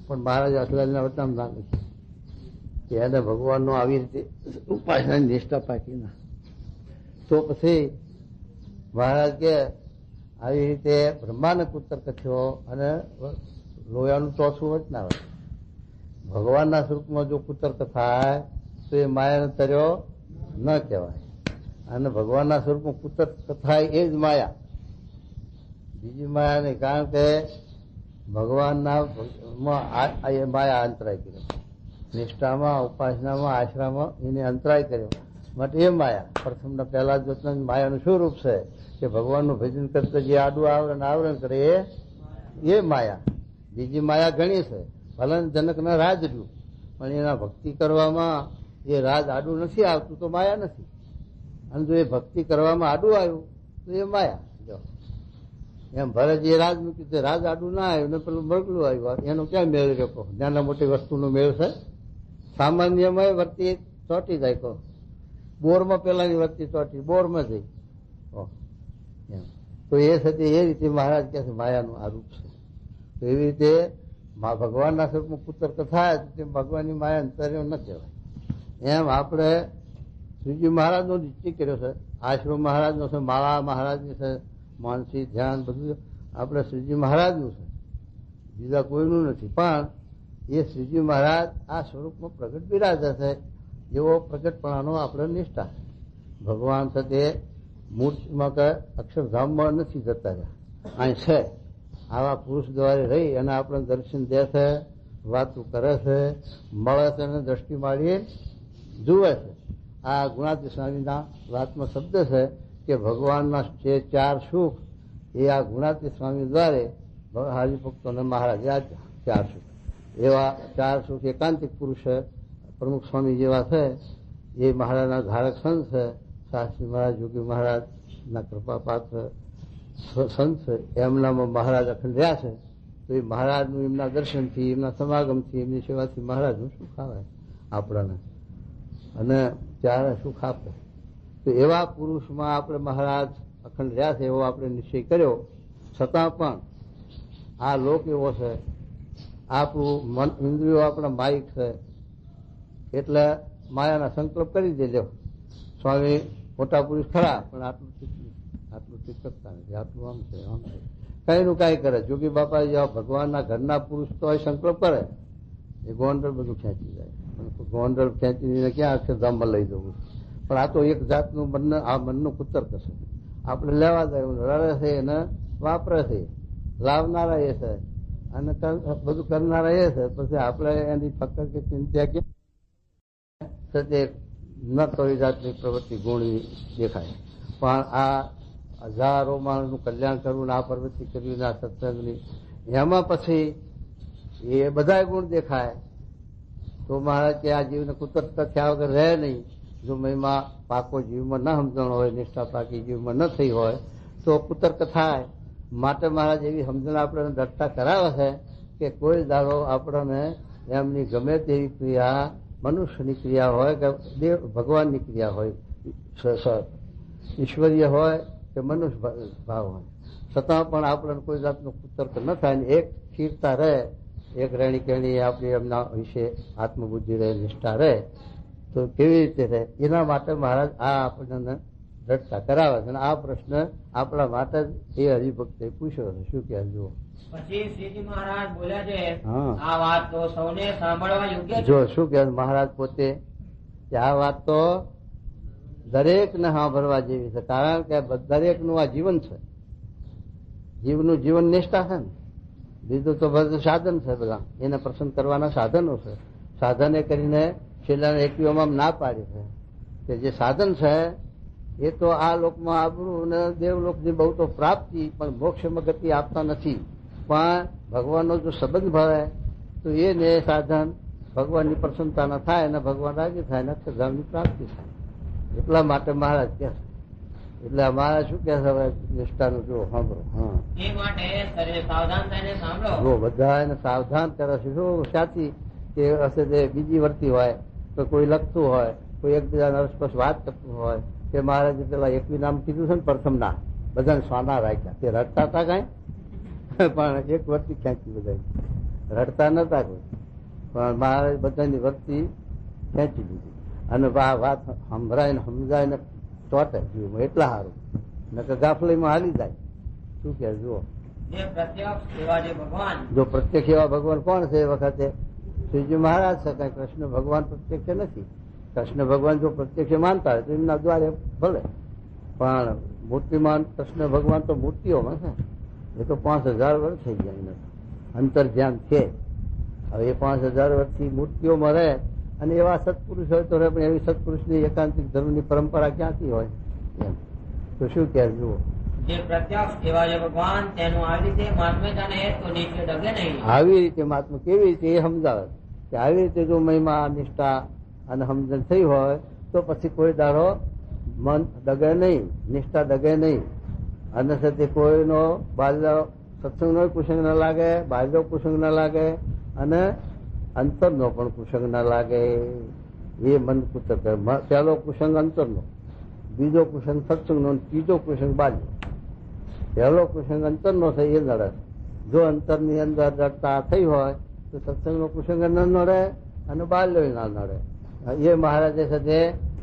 પણ મહારાજ અસલાલના વતનામ ના લખ્યું કે એને ભગવાનનો આવી રીતે ઉપાસનાની નિષ્ઠા પાકી ના. તો પછી મહારાજ કે આવી રીતે બ્રહ્માને કુતર્ક થયો, અને લોયાનું 4થું વચનાવત. ભગવાનના સ્વરૂપમાં જો કુતર્ક થાય તો એ માયાનો તર્યો ન કહેવાય. અને ભગવાનના સ્વરૂપમાં કુતર્ક થાય એ જ માયા, બીજી માયા નહીં. કારણ કે ભગવાનના માયા અંતરાય કર્યો. નિષ્ઠામાં, ઉપાસનામાં, આશ્રમમાં એને અંતરાય કર્યો. માટે એ માયા પ્રથમના પહેલા જ માયાનું શું રૂપ છે કે ભગવાનનું ભજન કરતા જે આડું આવરણ કરે એ માયા. બીજી માયા ઘણી છે. ભલે જનકના રાજ રહ્યું, પણ એના ભક્તિ કરવામાં એ રાજ આડું નથી આવતું તો માયા નથી. અને જો એ ભક્તિ કરવામાં આડું આવ્યું તો એ માયા. જો એમ ભરત એ રાજ મૂક્યું તે રાજ આડું ના આવ્યું ને પેલું મરગલું આવ્યું, એનો ક્યાં મેળ રહ્યો? નાના મોટી વસ્તુનો મેળ છે? સામાન્યમાં વર્તી ચોટી જાય. કહો બોરમાં પેલાની વર્તી ચોટી બોરમાં જઈ. તો એ સાથે એ રીતે મહારાજ કહે છે માયાનું આ રૂપ છે. તો એવી રીતે ભગવાનના સ્વરૂપમાં કુતર્ક થાય તેમ ભગવાનની માયા અંતર્યો ન કહેવાય. એમ આપણે શ્રીજી મહારાજનો નિશ્ચય કર્યો છે, આશ્રમ મહારાજનો છે, માળા મહારાજની છે, માનસી ધ્યાન બધું આપણે શ્રીજી મહારાજનું છે, બીજા કોઈનું નથી. પણ એ શ્રીજી મહારાજ આ સ્વરૂપમાં પ્રગટ બિરાજે છે એવો પ્રગટપણાનો આપણે નિષ્ઠા. ભગવાન છે તે મૂર્તિમાં કે અક્ષરધામમાં નથી જતા રહ્યા, અહીં છે. આવા પુરુષ દ્વારે રહી અને આપણે દર્શન દે છે, વાતું કરે છે, મળે છે અને દ્રષ્ટિ માળી જુએ છે. આ ગુણાતી સ્વામીના વાતમાં શબ્દ છે કે ભગવાનના જે 4 સુખ એ આ ગુણાતી સ્વામી દ્વારે હરિભક્તોને મહારાજ આ 4 સુખ. એવા 4 સુખ એકાંતિક પુરુષ પ્રમુખ સ્વામી જેવા છે એ મહારાજના ધારક સંત છે. શાસ્ત્રી મહારાજ, યોગી મહારાજ ના કૃપાપાત્ર સંત છે. એમનામાં મહારાજ અખંડ રહ્યા છે. તો એ મહારાજનું એમના દર્શનથી, એમના સમાગમથી, એમની સેવાથી મહારાજનું સુખ આવે આપણને, અને ત્યારે સુખ આપે. તો એવા પુરુષમાં આપણે મહારાજ અખંડ રહ્યા છે એવો આપણે નિશ્ચય કર્યો. છતાં પણ આ લોક એવો છે, આપણું મન ઇન્દ્રિયો આપણા માઇક છે, એટલે માયાના સંકલ્પ કરી દેજો. સ્વામી મોટા પુરુષ ખરા, પણ આટલું ઠીક કરતા નથી, આટલું આમ છે, આમ છે, કઈ નું કઈ કરે. જોગી બાપા જેવા ભગવાનના ઘરના પુરુષ તો સંકલ્પ કરે, એ ગોંડલ બધું ખેંચી જાય. ગોંડલ ખેંચીને ક્યાં અક્ષરધામમાં લઈ જવું. પણ આ તો એક જાતનું મનનું કુતર્ક છે. આપણે લેવા જાય, રડે છે એને વાપરે છે, લાવનારા એ છે અને બધું કરનારા એ છે. પછી આપણે એની ફક્ત કે ચિંતા કે ન કોઈ જાતની પ્રવૃત્તિ ગુણવી દેખાય. પણ આ હજારો માણસનું કલ્યાણ કરવું, આ પ્રવૃત્તિ કરવી, આ સત્સંગની, એમાં પછી એ બધા ગુણ દેખાય. તો મહારાજ કે આ જીવને કુતર્ક થયા વગર રહે નહીં. જો મહિમા પાકો જીવમાં ન સમજણ હોય, નિષ્ઠા પાકી જીવમાં ન થઈ હોય તો કુતર્ક થાય. માટે મહારાજ એવી સમજણ આપણને દટ્ટા કરાવે છે કે કોઈ દાડો આપણને એમની ગમે તેવી ક્રિયા, મનુષ્યની ક્રિયા હોય કે દેવ ભગવાનની ક્રિયા હોય, ઈશ્વરીય હોય કે મનુષ્ય ભાવ હોય, છતાં પણ આપણને કોઈ જાતનો કુતર્ક ન થાય ને એક સ્થિરતા રહે, એક રહેણી કહેણી આપણી એમના વિશે આત્મબુદ્ધિ રહે, નિષ્ઠા રહે. તો કેવી રીતે રહે એના માટે મહારાજ આ આપણને દ્રઢતા કરાવે છે. અને આ પ્રશ્ન આપણા માટે જ એ હરિભક્તે પૂછ્યો છે. શું કે જુઓ. પછી શ્રીજી મહારાજ બોલ્યા છે, આ વાત તો સૌને સાંભળવા યોગ્ય છે. જો શું કે મહારાજ પોતે કે આ વાત તો દરેકને સાંભળવા જેવી છે. કારણ કે દરેકનું આ જીવન છે, જીવનું જીવન નિષ્ઠા છે ને. બીજું તો બધું સાધન છે, બધા એને પ્રસન્ન કરવાના સાધનો છે. સાધને કરીને છેલ્લા એકવીઓમાં ના પાડી છે કે જે સાધન છે એ તો આ લોકમાં આબરૂ અને દેવલોકની બહુ તો પ્રાપ્તિ, પણ મોક્ષમાં ગતિ આપતા નથી. પણ ભગવાનનો જો સંબંધ ભાવે તો એને સાધન ભગવાનની પ્રસન્નતા ન થાય અને ભગવાન રાજી થાય ને અક્ષરધામની પ્રાપ્તિ થાય. એટલા માટે મહારાજ કહે છે. એટલે અમારે શું કે છે હવે નિષ્ઠાનું જો સાંભળો. હા, એ માટે સાવધાન થઈને સાંભળો. જો બધા એને સાવધાન કરે છે. શું સાચી કે હશે તે બીજી વર્તી હોય તો કોઈ લખતું હોય, કોઈ એકબીજાને અસ્પષ્ટ વાત કરતું હોય કે મહારાજે પેલા એકવી નામ કીધું છે ને પ્રથમ ના, બધાને સ્વાના રાખ્યા. તે રડતા હતા કઈ પણ એક વર્તી ખેંચી બધા, રડતા નતા કોઈ, પણ મહારાજ બધાની વર્તી ખેંચી દીધી. અને વાત સંભળાય ને સમજાય ને ચોટે જીવમાં, એટલા સારું. નકર ગાફલીમાં હાલી જાય. શું કે જુઓ. જો પ્રત્યક્ષ એવા ભગવાન કોણ છે એ વખતે શ્રીજી મહારાજ છે. કઈ કૃષ્ણ ભગવાન પ્રત્યક્ષ નથી. કૃષ્ણ ભગવાન જો પ્રત્યક્ષ માનતા હોય તો એમના દ્વારે ભલે, પણ મૂર્તિમાન કૃષ્ણ ભગવાન તો મૂર્તિઓમાં છે. એ તો 5000 વર્ષ થઈ ગયા એને અંતર ધ્યાન છે. હવે એ 5000 વર્ષથી મૂર્તિઓમાં રહે અને એવા સત્પુરુષ હોય તો રહે, પણ એવી સત્પુરુષની એકાંતિક ધર્મની પરંપરા ક્યાંથી હોય એમ. તો શું કહે જુઓ. જે પ્રત્યક્ષ એવા જે ભગવાન તેનું આવી રીતે મહાત્મ્ય જાણે તો નીચે ડગે નહીં. આવી રીતે મહાત્મા કેવી રીતે એ સમજાવે કે આવી રીતે જો મહિમા, નિષ્ઠા અને સમજણ થઈ હોય તો પછી કોઈ દાડો મન ડગે નહીં, નિષ્ઠા ડગે નહીં. અને સાથે કોઈનો બાલ્ય સત્સંગનો કુસંગ ન લાગે, બાલ્યો કુસંગ ન લાગે અને અંતરનો પણ કુસંગ ન લાગે. એ મન કુતર્ક. પહેલો કુસંગ અંતરનો, બીજો કુસંગ સત્સંગનો, ત્રીજો કુસંગ બાલ્યો. પહેલો કુસંગ અંતરનો છે એ નડે. જો અંતરની અંદર દડતા થઈ હોય તો સત્સંગનો કુસંગ ન નડે અને બાલ્યો ના નડે. એ મહારાજે સાથે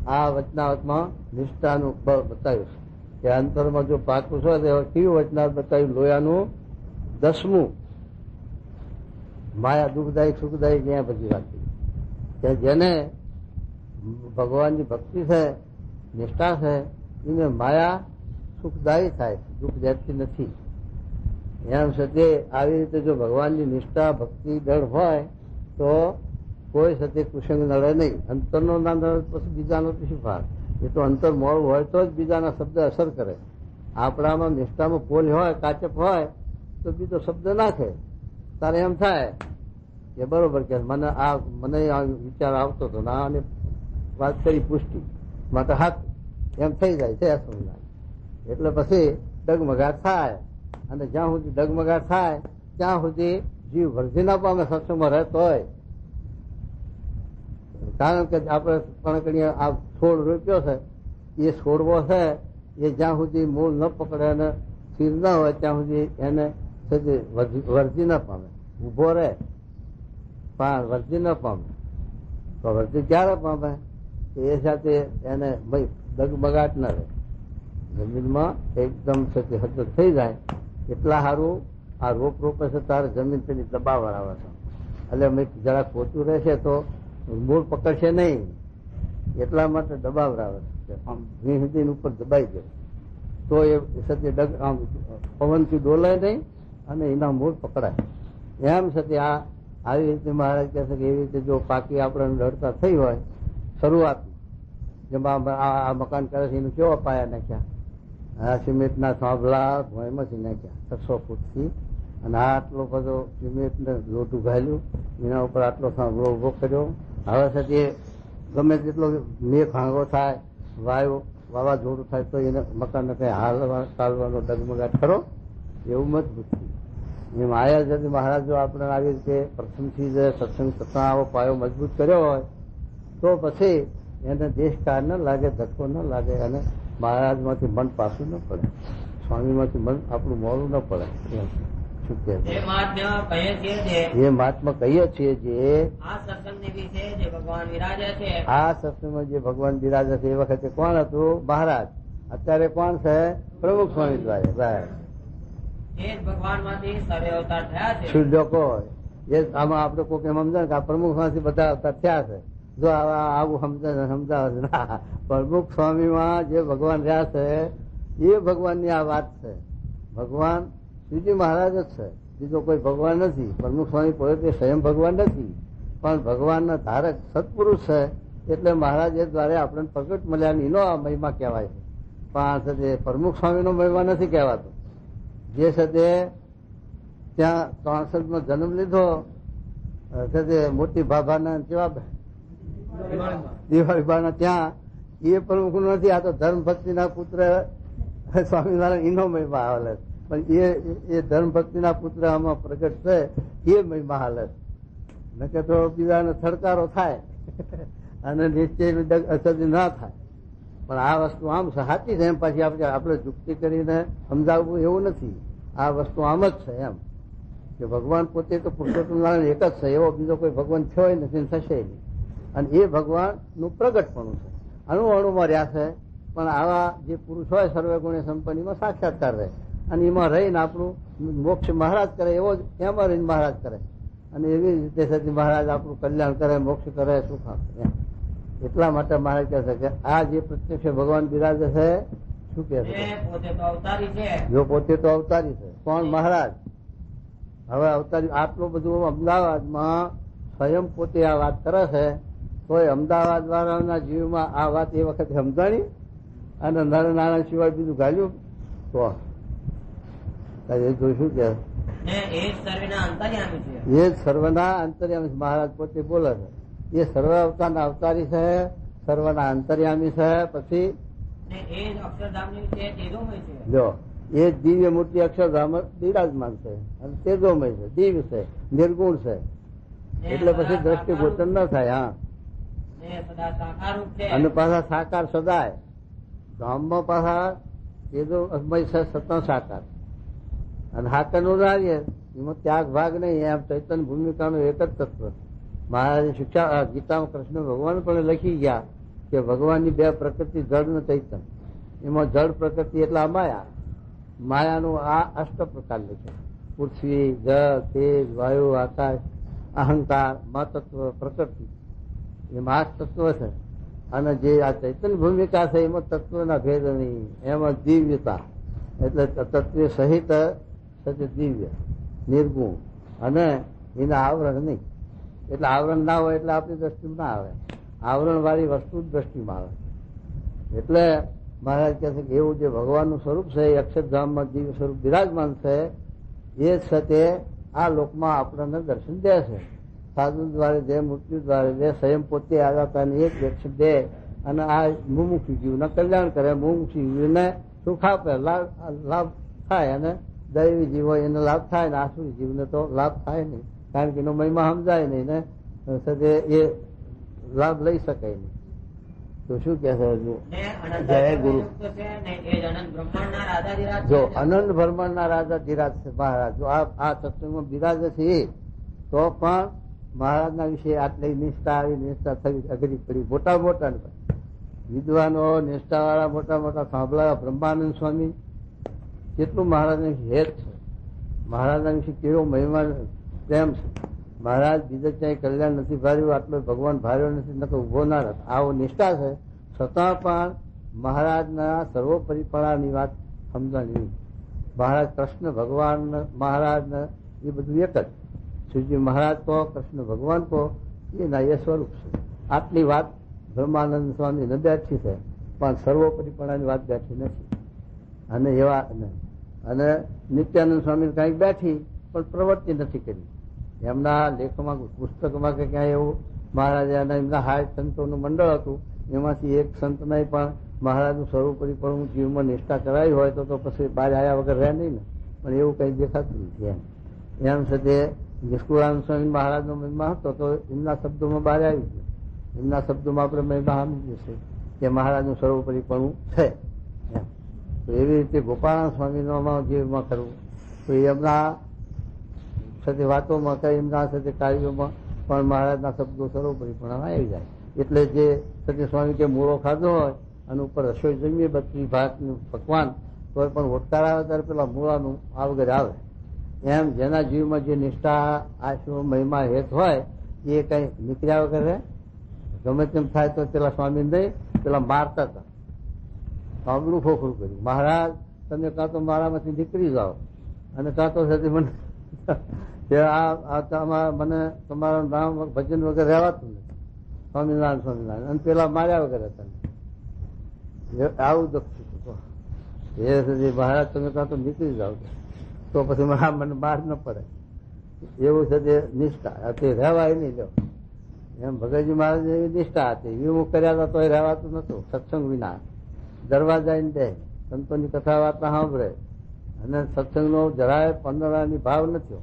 આ વચનાવતમાં નિષ્ઠાનું બતાવ્યું છે કે અંતરમાં જો પાકું છે તો કેવું વચનાવત બતાવ્યું. લોયાનું 10મું માયા દુઃખદાયક સુખદાયક ત્યાં બધી વાત કે જેને ભગવાનની ભક્તિ છે, નિષ્ઠા છે, એને માયા સુખદાયી થાય, દુઃખ દેતી નથી. એમ સાથે આવી રીતે જો ભગવાનની નિષ્ઠા ભક્તિ દળ હોય તો કોઈ સાથે કુસંગ નડે નહીં. અંતરનો ના નડે પછી બીજાનો તો શું ભાગ. એ તો અંતર મોડું હોય તો જ બીજાના શબ્દ અસર કરે. આપણામાં નિષ્ઠામાં પોલ હોય, કાચપ હોય તો બીજો શબ્દ નાખે, તારે એમ થાય કે બરોબર કે મને આ વિચાર આવતો હતો ના, અને વાત કરી પુષ્ટિ માટે હાથ એમ થઈ જાય છે અસંજ્ઞાન. એટલે પછી ડગમગાટ થાય, અને જ્યાં સુધી ડગમગાટ થાય ત્યાં સુધી જીવ વૃદ્ધિ ના પામે સત્સંગમાં રહેતો હોય. કારણ કે આપણે કણકણીએ આ છોડ રોપ્યો છે, એ છોડવો છે એ જ્યાં સુધી મૂળ ન પકડે અને સ્થિર ન હોય ત્યાં સુધી એને વૃદ્ધિ ન પામે, ઉભો રહે પણ વૃદ્ધિ ન પામે. તો વૃદ્ધિ ક્યારે પામે? એ સાથે એને ડગમગાટ ન રહે, જમીનમાં એકદમ સતત થઈ જાય. એટલા સારું આ રોપ રોપે છે તારે જમીન પેલી દબાવવા આવે છે, એટલે જરાક પોતું રહેશે તો મૂળ પકડશે નહીં, એટલા માટે દબાવરાવે છે. આમ ભી સુધી ઉપર દબાઈ જાય તો એ સત્ય પવનથી ડોલાય નહીં અને એના મૂળ પકડાય. એમ સત્ય આવી રીતે મહારાજ કહે છે કે એવી રીતે જો પાકી આપણે લડતા થઈ હોય શરૂઆતમાં, જેમાં આ મકાન કરે છે એનું કેવા પાયા નાખ્યા, સિમેન્ટના થાંભલા ભોંયમાંથી નાખ્યા 600 ફૂટથી, અને આટલો બધો સિમેન્ટને લોટું ઘાલ્યું, એના ઉપર આટલો થાંભલો ઉભો કર્યો. હવે સાથે ગમે તેટલો મેઘ હાંગો થાય, વાવાઝોડું થાય તો એને મકાનને કઈ ચાલવાનો ડગમગાટ ખરો? એવું મજબૂત એમ આયા જતી મહારાજો આપણે આવી રીતે પ્રથમથી જ સત્સંગ થતા આવો પાયો મજબૂત કર્યો હોય તો પછી એને દેશકાળ ન લાગે, ધક્કો ન લાગે, અને મહારાજમાંથી મન પાછું ન પડે, સ્વામીમાંથી મન આપણું મોડું ન પડે. શું કે એ મહાત્મા કહીએ છીએ જે આ સત્સંગમાં જે ભગવાન બિરાજે છે એ વખતે કોણ હતું? મહારાજ. અત્યારે કોણ છે? પ્રમુખ સ્વામી દ્વારા ભગવાન માંથી સર્વે અવતાર થયા છે. શુદ્ધ લોકો એ આમાં આપડે કોઈ એમ સમજે કે આ પ્રમુખ માંથી બધા અવતાર થયા છે. જો આવું સમજાવે ના, પ્રમુખ સ્વામીમાં જે ભગવાન રહ્યા છે એ ભગવાનની આ વાત છે. ભગવાન શ્રીજી મહારાજ જ છે, બીજો કોઈ ભગવાન નથી. પ્રમુખ સ્વામી પોતે સ્વયં ભગવાન નથી, પણ ભગવાનના ધારક સત્પુરુષ છે. એટલે મહારાજ એ દ્વારા આપણને પ્રગટ મળ્યા એનો આ મહિમા કહેવાય છે. પણ પ્રમુખ સ્વામીનો મહિમા નથી કહેવાતો. જે છે તે ત્યાં 63માં જન્મ લીધો મોટી ભાભાના કેવા દિવાળીબાના, ત્યાં એ પ્રમુખ નથી. આ તો ધર્મ ભક્તિના પુત્ર સ્વામિનારાયણ એનો મહિમા હાલે, પણ એ ધર્મ ભક્તિના પુત્ર આમાં પ્રગટ છે એ મહિમા હાલે. નકે તો બીજાને થડકારો થાય અને નિશ્ચય ના થાય. પણ આ વસ્તુ આમ સાચી છે, એમ પાછી આપણે યુક્તિ કરીને સમજાવવું એવું નથી. આ વસ્તુ આમ જ છે એમ કે ભગવાન પોતે તો પુરુષોત્તમ નારાયણ એક જ છે, એવો બીજો કોઈ ભગવાન થયો નથી, થશે નહીં. અને એ ભગવાનનું પ્રગટપણું છે, અણુ અણુમાં રહ્યા છે. પણ આવા જે પુરુષ હોય સર્વે ગુણે સંપન્નીમાં સાક્ષાત્કાર રહે, અને એમાં રહીને આપણું મોક્ષ મહારાજ કરે એવો જ એમાં રહીને મહારાજ કરે, અને એવી રીતે સતી મહારાજ આપણું કલ્યાણ કરે, મોક્ષ કરે, સુખ આપે. એટલા માટે મહારાજ કહે છે કે આ જે પ્રત્યક્ષ ભગવાન બિરાજે છે, શું કે છે? જો પોતે તો અવતારી છે. કોણ? મહારાજ. હવે અવતારી આટલું બધું અમદાવાદમાં સ્વયં પોતે આ વાત કરે છે, તો અમદાવાદ વાળાના જીવમાં આ વાત એ વખતે સમજાણી અને નરનારાયણ સિવાય બીજું ગાલ્યું તો જોઈશું કે એ જ સર્વના અંતર્યામી મહારાજ પોતે બોલે છે. એ સર્વ અવતારના અવતારી છે, સર્વના અંતર્યામી છે. પછી જો એ દિવ્ય મૂર્તિ અક્ષરધામ બિરાજમાન છે અને તેજોમય છે, દિવ્ય છે, નિર્ગુણ છે. એટલે પછી દ્રષ્ટિ ગોચર ન થાય. હા, અને પાછા સાકાર સદાય ધામમાં પાછા તેજોમય છે, સતત સાકાર. અને હાકરનું નારીએ એમાં ત્યાગ ભાગ નહીં, એમ ચૈતન્ય ભૂમિકાનું એક જ તત્વ. મહારાજની શિક્ષા ગીતામાં કૃષ્ણ ભગવાન પણ લખી ગયા કે ભગવાનની બે પ્રકૃતિ જળ ને ચૈતન્ય. એમાં જળ પ્રકૃતિ એટલે માયા, માયાનું આ અષ્ટ પ્રકાર લખે: પૃથ્વી, જળ, તેજ, વાયુ, આકાશ, અહંકાર, મહતત્વ, પ્રકૃતિ. એમાં 8 તત્વ છે. અને જે આ ચૈતન્ય ભૂમિકા છે એમાં તત્વના ભેદ નહીં, એમાં દિવ્યતા એટલે તત્વ સહિત દિવ્ય નિર્ગુણ, અને એના આવરણ નહીં. એટલે આવરણ ના હોય એટલે આપણી દ્રષ્ટિમાં ના આવે, આવરણ વાળી વસ્તુ જ દ્રષ્ટિમાં આવે. એટલે મહારાજ કહે છે કે એવું જે ભગવાનનું સ્વરૂપ છે એ અક્ષરધામમાં દિવ્ય સ્વરૂપ બિરાજમાન છે, એ જ છે તે આ લોકમાં આપણને દર્શન દે છે. સાધુ દ્વારે દે, મૃત્યુ દ્વારે દે, સ્વયં પોતે આગાતાની એક વ્યક્ષ દે અને આ મુમુક્ષી જીવને કલ્યાણ કરે, મુમુક્ષી જીવને સુખ આપે, લાભ થાય, અને દૈવી જીવો એને લાભ થાય ને આસુરી જીવને તો લાભ થાય નહીં, કારણ કે એનો મહિમા સમજાય નહીં ને સદે એ લાભ લઈ શકાય નહીં. તો શું કે છે હજુ? જય ગુરુ. જો અનંત બ્રહ્માંડના રાજા ધીરાજ છે મહારાજ. જો આ સત્સંગમાં બિરાજે છે એ તો પણ મહારાજના વિશે આટલી નિષ્ઠા આવી, નિષ્ઠા થવી અઘરી પડી. મોટા મોટા વિદ્વાનો, નિષ્ઠા વાળા મોટા મોટા સાંભળાયા બ્રહ્માનંદ સ્વામી કેટલું મહારાજને હેત છે, મહારાજના વિશે કેવો મહિમા પ્રેમ છે. મહારાજ બીજે ક્યાંય કલ્યાણ નથી ભાર્યું, આટલો ભગવાન ભાર્યો નથી, ન તો ઉભો ના રહે. આવો નિષ્ઠા છે, છતાં પણ મહારાજના સર્વોપરીપણાની વાત સમજાણી. મહારાજ કૃષ્ણ ભગવાન મહારાજને એ બધું એક જ, શ્રીજી મહારાજ કહો, કૃષ્ણ ભગવાન કહો, એના એ સ્વરૂપ છે. આટલી વાત બ્રહ્માનંદ સ્વામી ને બેઠી છે, પણ સર્વોપરીપણાની વાત બેઠી નથી. અને એવા અને નિત્યાનંદ સ્વામી કઈક બેઠી પણ પ્રવૃત્તિ નથી કરી. એમના લેખમાં, પુસ્તકમાં કે ક્યાંય એવું મહારાજે એમના હાય સંતોનું મંડળ હતું, એમાંથી એક સંતને પણ મહારાજનું સર્વોપરીપણું જીવમાં નિષ્ઠા કરાવી હોય તો પછી બહાર આવ્યા વગર રહે નહીં ને, પણ એવું કઈ દેખાતું નથી. એમ છે તે નિષ્કુળાનંદ સ્વામી મહારાજનો મહિમા હતો તો એમના શબ્દોમાં બહાર આવી ગયો. એમના શબ્દોમાં આપણે મહિમા સમજીએ છીએ કે મહારાજનું સર્વોપરીપણું છે. તો એવી રીતે ગોપાળાનંદ સ્વામીનો જીવમાં કરવું તો એમના સાથે વાતોમાં કઈ, એમના સાથે કાર્યોમાં પણ મહારાજના શબ્દો સર્વોપરીપણ આવી જાય. એટલે જે સત્ય સ્વામી કે મૂળો ખાધો હોય અને ઉપર રસોઈ જમીએ 32 ભાતનું પકવાન, તો પણ ઓટકાર આવે ત્યારે પેલા મૂળાનું આ વગર આવે. એમ જેના જીવમાં જે નિષ્ઠા, આશરો, મહિમા, હેત હોય એ કઈ નીકળ્યા વગર રહે. ગમે તેમ થાય તો પેલા સ્વામી નહીં, પેલા મારતા હતા, સાંભળું ખોખરું કર્યું. મહારાજ તમે કાં તો મારામાંથી નીકળી જાઓ અને કાં તો મને મને તમારું નામ ભજન વગર રહેવાતું નથી, સ્વામિનારાયણ સ્વામિનારાયણ, અને પેલા માર્યા વગર હતા. આવું દુઃખ એ મહારાજ તમે કાં તો નીકળી જાઓ તો પછી મને બહાર ન પડે. એવું છે તે નિષ્ઠા, તે રહેવાય નહીં. લો એમ ભગતજી મહારાજ એવી નિષ્ઠા હતી, વિમુખ કર્યા હતા તો એ રહેવાતું નતું. સત્સંગ વિના દરવાજા દે, સંતોની કથા વાર્તા સાંભળે અને સત્સંગનો જરાય પંદરાની ભાવ નથી.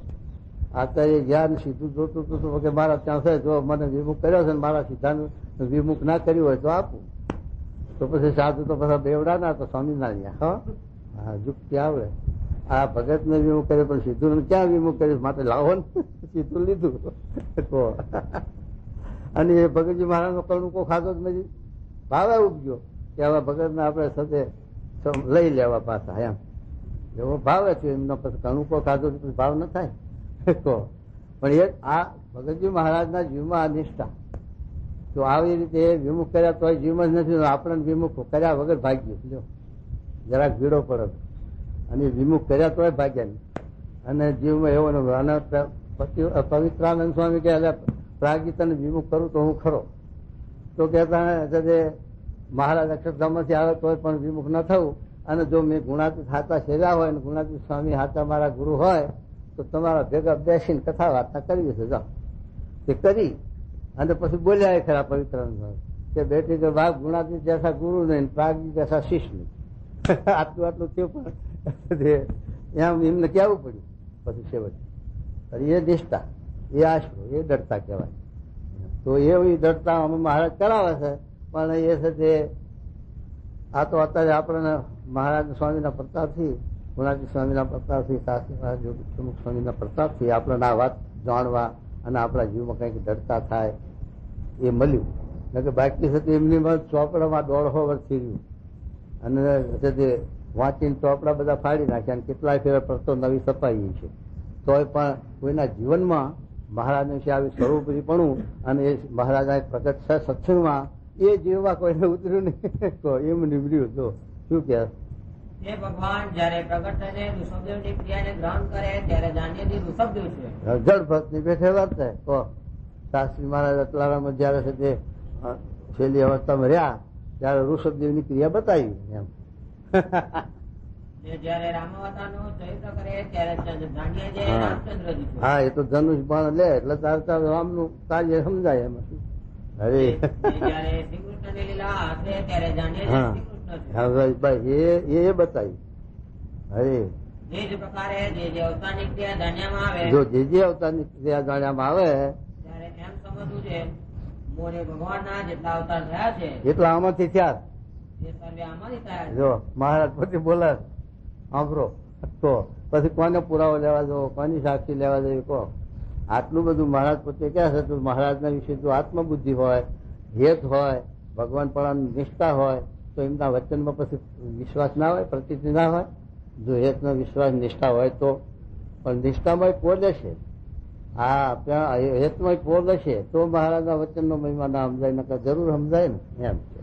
આચાર્ય જ્ઞાન સીધું જોતું હતું કે મારા ત્યાં છે, જો મને વિમુખ કર્યો છે, મારા સીધાનું વિમુખ ના કર્યું હોય તો આપું. તો પછી સાધુ તો બધા બેવડા ના, તો સ્વામિનારાયણ હા યુક્તિ આવડે. આ ભગત ને વિમુખ કર્યો પણ સીધું ક્યાં વિમુખ કર્યું, માટે લાવો ને સીધું લીધું તો. અને એ ભગતજી મહારાજ નો કણુકો ખાધો જ નથી, ભાવે ઉપજ્યો કે હવે ભગત ને આપણે સાથે લઈ લેવા પાછા. એમ એવો ભાવે છે એમનો. પછી કણુકો ખાધો ભાવ ન થાય તો. પણ એ આ ભગતજી મહારાજના જીવમાં આ નિષ્ઠા, તો આવી રીતે વિમુખ કર્યા તો જીવમાં જ નથી, આપણને વિમુખ કર્યા વગર ભાગ્ય લ્યો જરાક ભીડો પડે, અને વિમુખ કર્યા તોય ભાગ્યા નહીં. અને જીવમાં એવો ન. અને પવિત્રાનંદ સ્વામી કે પ્રાગીતને વિમુખ કરું તો હું ખરો, તો કહેતા મહારાજ અક્ષરધામમાંથી આવે તોય પણ વિમુખ ન થવું. અને જો મેં ગુણાતીત હાથા સેવ્યા હોય ને ગુણાતીત સ્વામી હાથા મારા ગુરુ હોય તો તમારા ભેગા બેસીને કથા વાર્તા કરવી છે. જાઓ તે કરી અને પછી બોલ્યા ખરા પવિત્રાનંદ સ્વામી કે બેટી કે ભાગ ગુણાતીત જૈસા ગુરુ નહીં, પ્રાગી જૈસા શિષ્ય નહીં. આટલું આટલું થયું પણ એમ એમને કહેવું પડ્યું. પછી છેવટે એ નિષ્ઠા, એ આશરો, એ દઢતા કહેવાય. તો એવી દઢતા અમે મહારાજ કરાવે છે. પણ એ છે તે આ તો અત્યારે આપણને મહારાજ સ્વામીના પ્રતાપથી, ગુણાજી સ્વામીના પ્રતાપથી, શાસ્ત્રી મહારાજ પ્રમુખ સ્વામીના પ્રતાપથી આપણને આ વાત જાણવા અને આપણા જીવમાં કંઈક દઢતા થાય એ મળ્યું. કે બાકી છે એમની ચોપડામાં 150 વર્ષથી રહ્યું અને તે વાંચીને ચોપડા બધા ફાડી નાખ્યા અને કેટલાય ફેર પ્રતો નવી છપાઈ છે. તોય પણ કોઈના જીવનમાં મહારાજ વિશે આવી સ્વરૂપરીપણું અને એ મહારાજા પ્રગટ છે સત્સંગમાં એ જીવમાં કોઈને ઉતર્યું નહીં. એમ નીવડ્યું તો શું કે ભગવાન જયારે પ્રગટ થઈને ઋષભદેવની ક્રિયાને ગ્રહણ કરે ત્યારે જાણીએ ઋષભદેવ છે. જળ ભક્તની બેઠે વાત થાય. તો શાસ્ત્રી મહારાજ અતલારામાં જયારે છે તે છેલ્લી અવસ્થામાં રહ્યા ત્યારે ઋષભદેવની ક્રિયા બતાવી. એમ ને જ્યારે રામાવતારનું ચરિત્ર કરે ત્યારે જાણીએ જે હા. રામચંદ્રજી છે. હા, એ તો ધનુષ બાણ લે એટલે તાર રામનું કાર્ય સમજાય એમાં શું. અરે ને જ્યારે શ્રી કૃષ્ણની લીલા હશે ત્યારે જાણીએ જે હા શ્રી કૃષ્ણ છે. હા ભાઈ એ બતાવી. અરે એ જ પ્રકારે જે અવતારની ક્રિયા જાણ્યામાં આવે જો જે અવતારની ક્રિયા જાણ્યામાં આવે ત્યારે એમ સમજવું છે મોરે ભગવાનના જેટલા અવતાર થયા છે એટલા આમાંથી થયા. એ સર્વે આમાંથી થયા છે. જો મહારાજ પછી બોલે સાંભળો તો પછી કોને પુરાવો લેવા દો, કોની સાક્ષી લેવા દો કહો. આટલું બધું મહારાજ પોતે કહે છે તો મહારાજના વિશે જો આત્મબુદ્ધિ હોય, હેત હોય, ભગવાન પણ નિષ્ઠા હોય તો એમના વચનમાં પછી વિશ્વાસ ના હોય, પ્રતીતિ ના હોય. જો હેતનો વિશ્વાસ નિષ્ઠા હોય તો પણ નિષ્ઠામાં પોર લેશે. હા, ત્યાં હેતમાં પોર લેશે તો મહારાજના વચનનો મહિમા ના સમજાય, નકર જરૂર સમજાય ને એમ છે.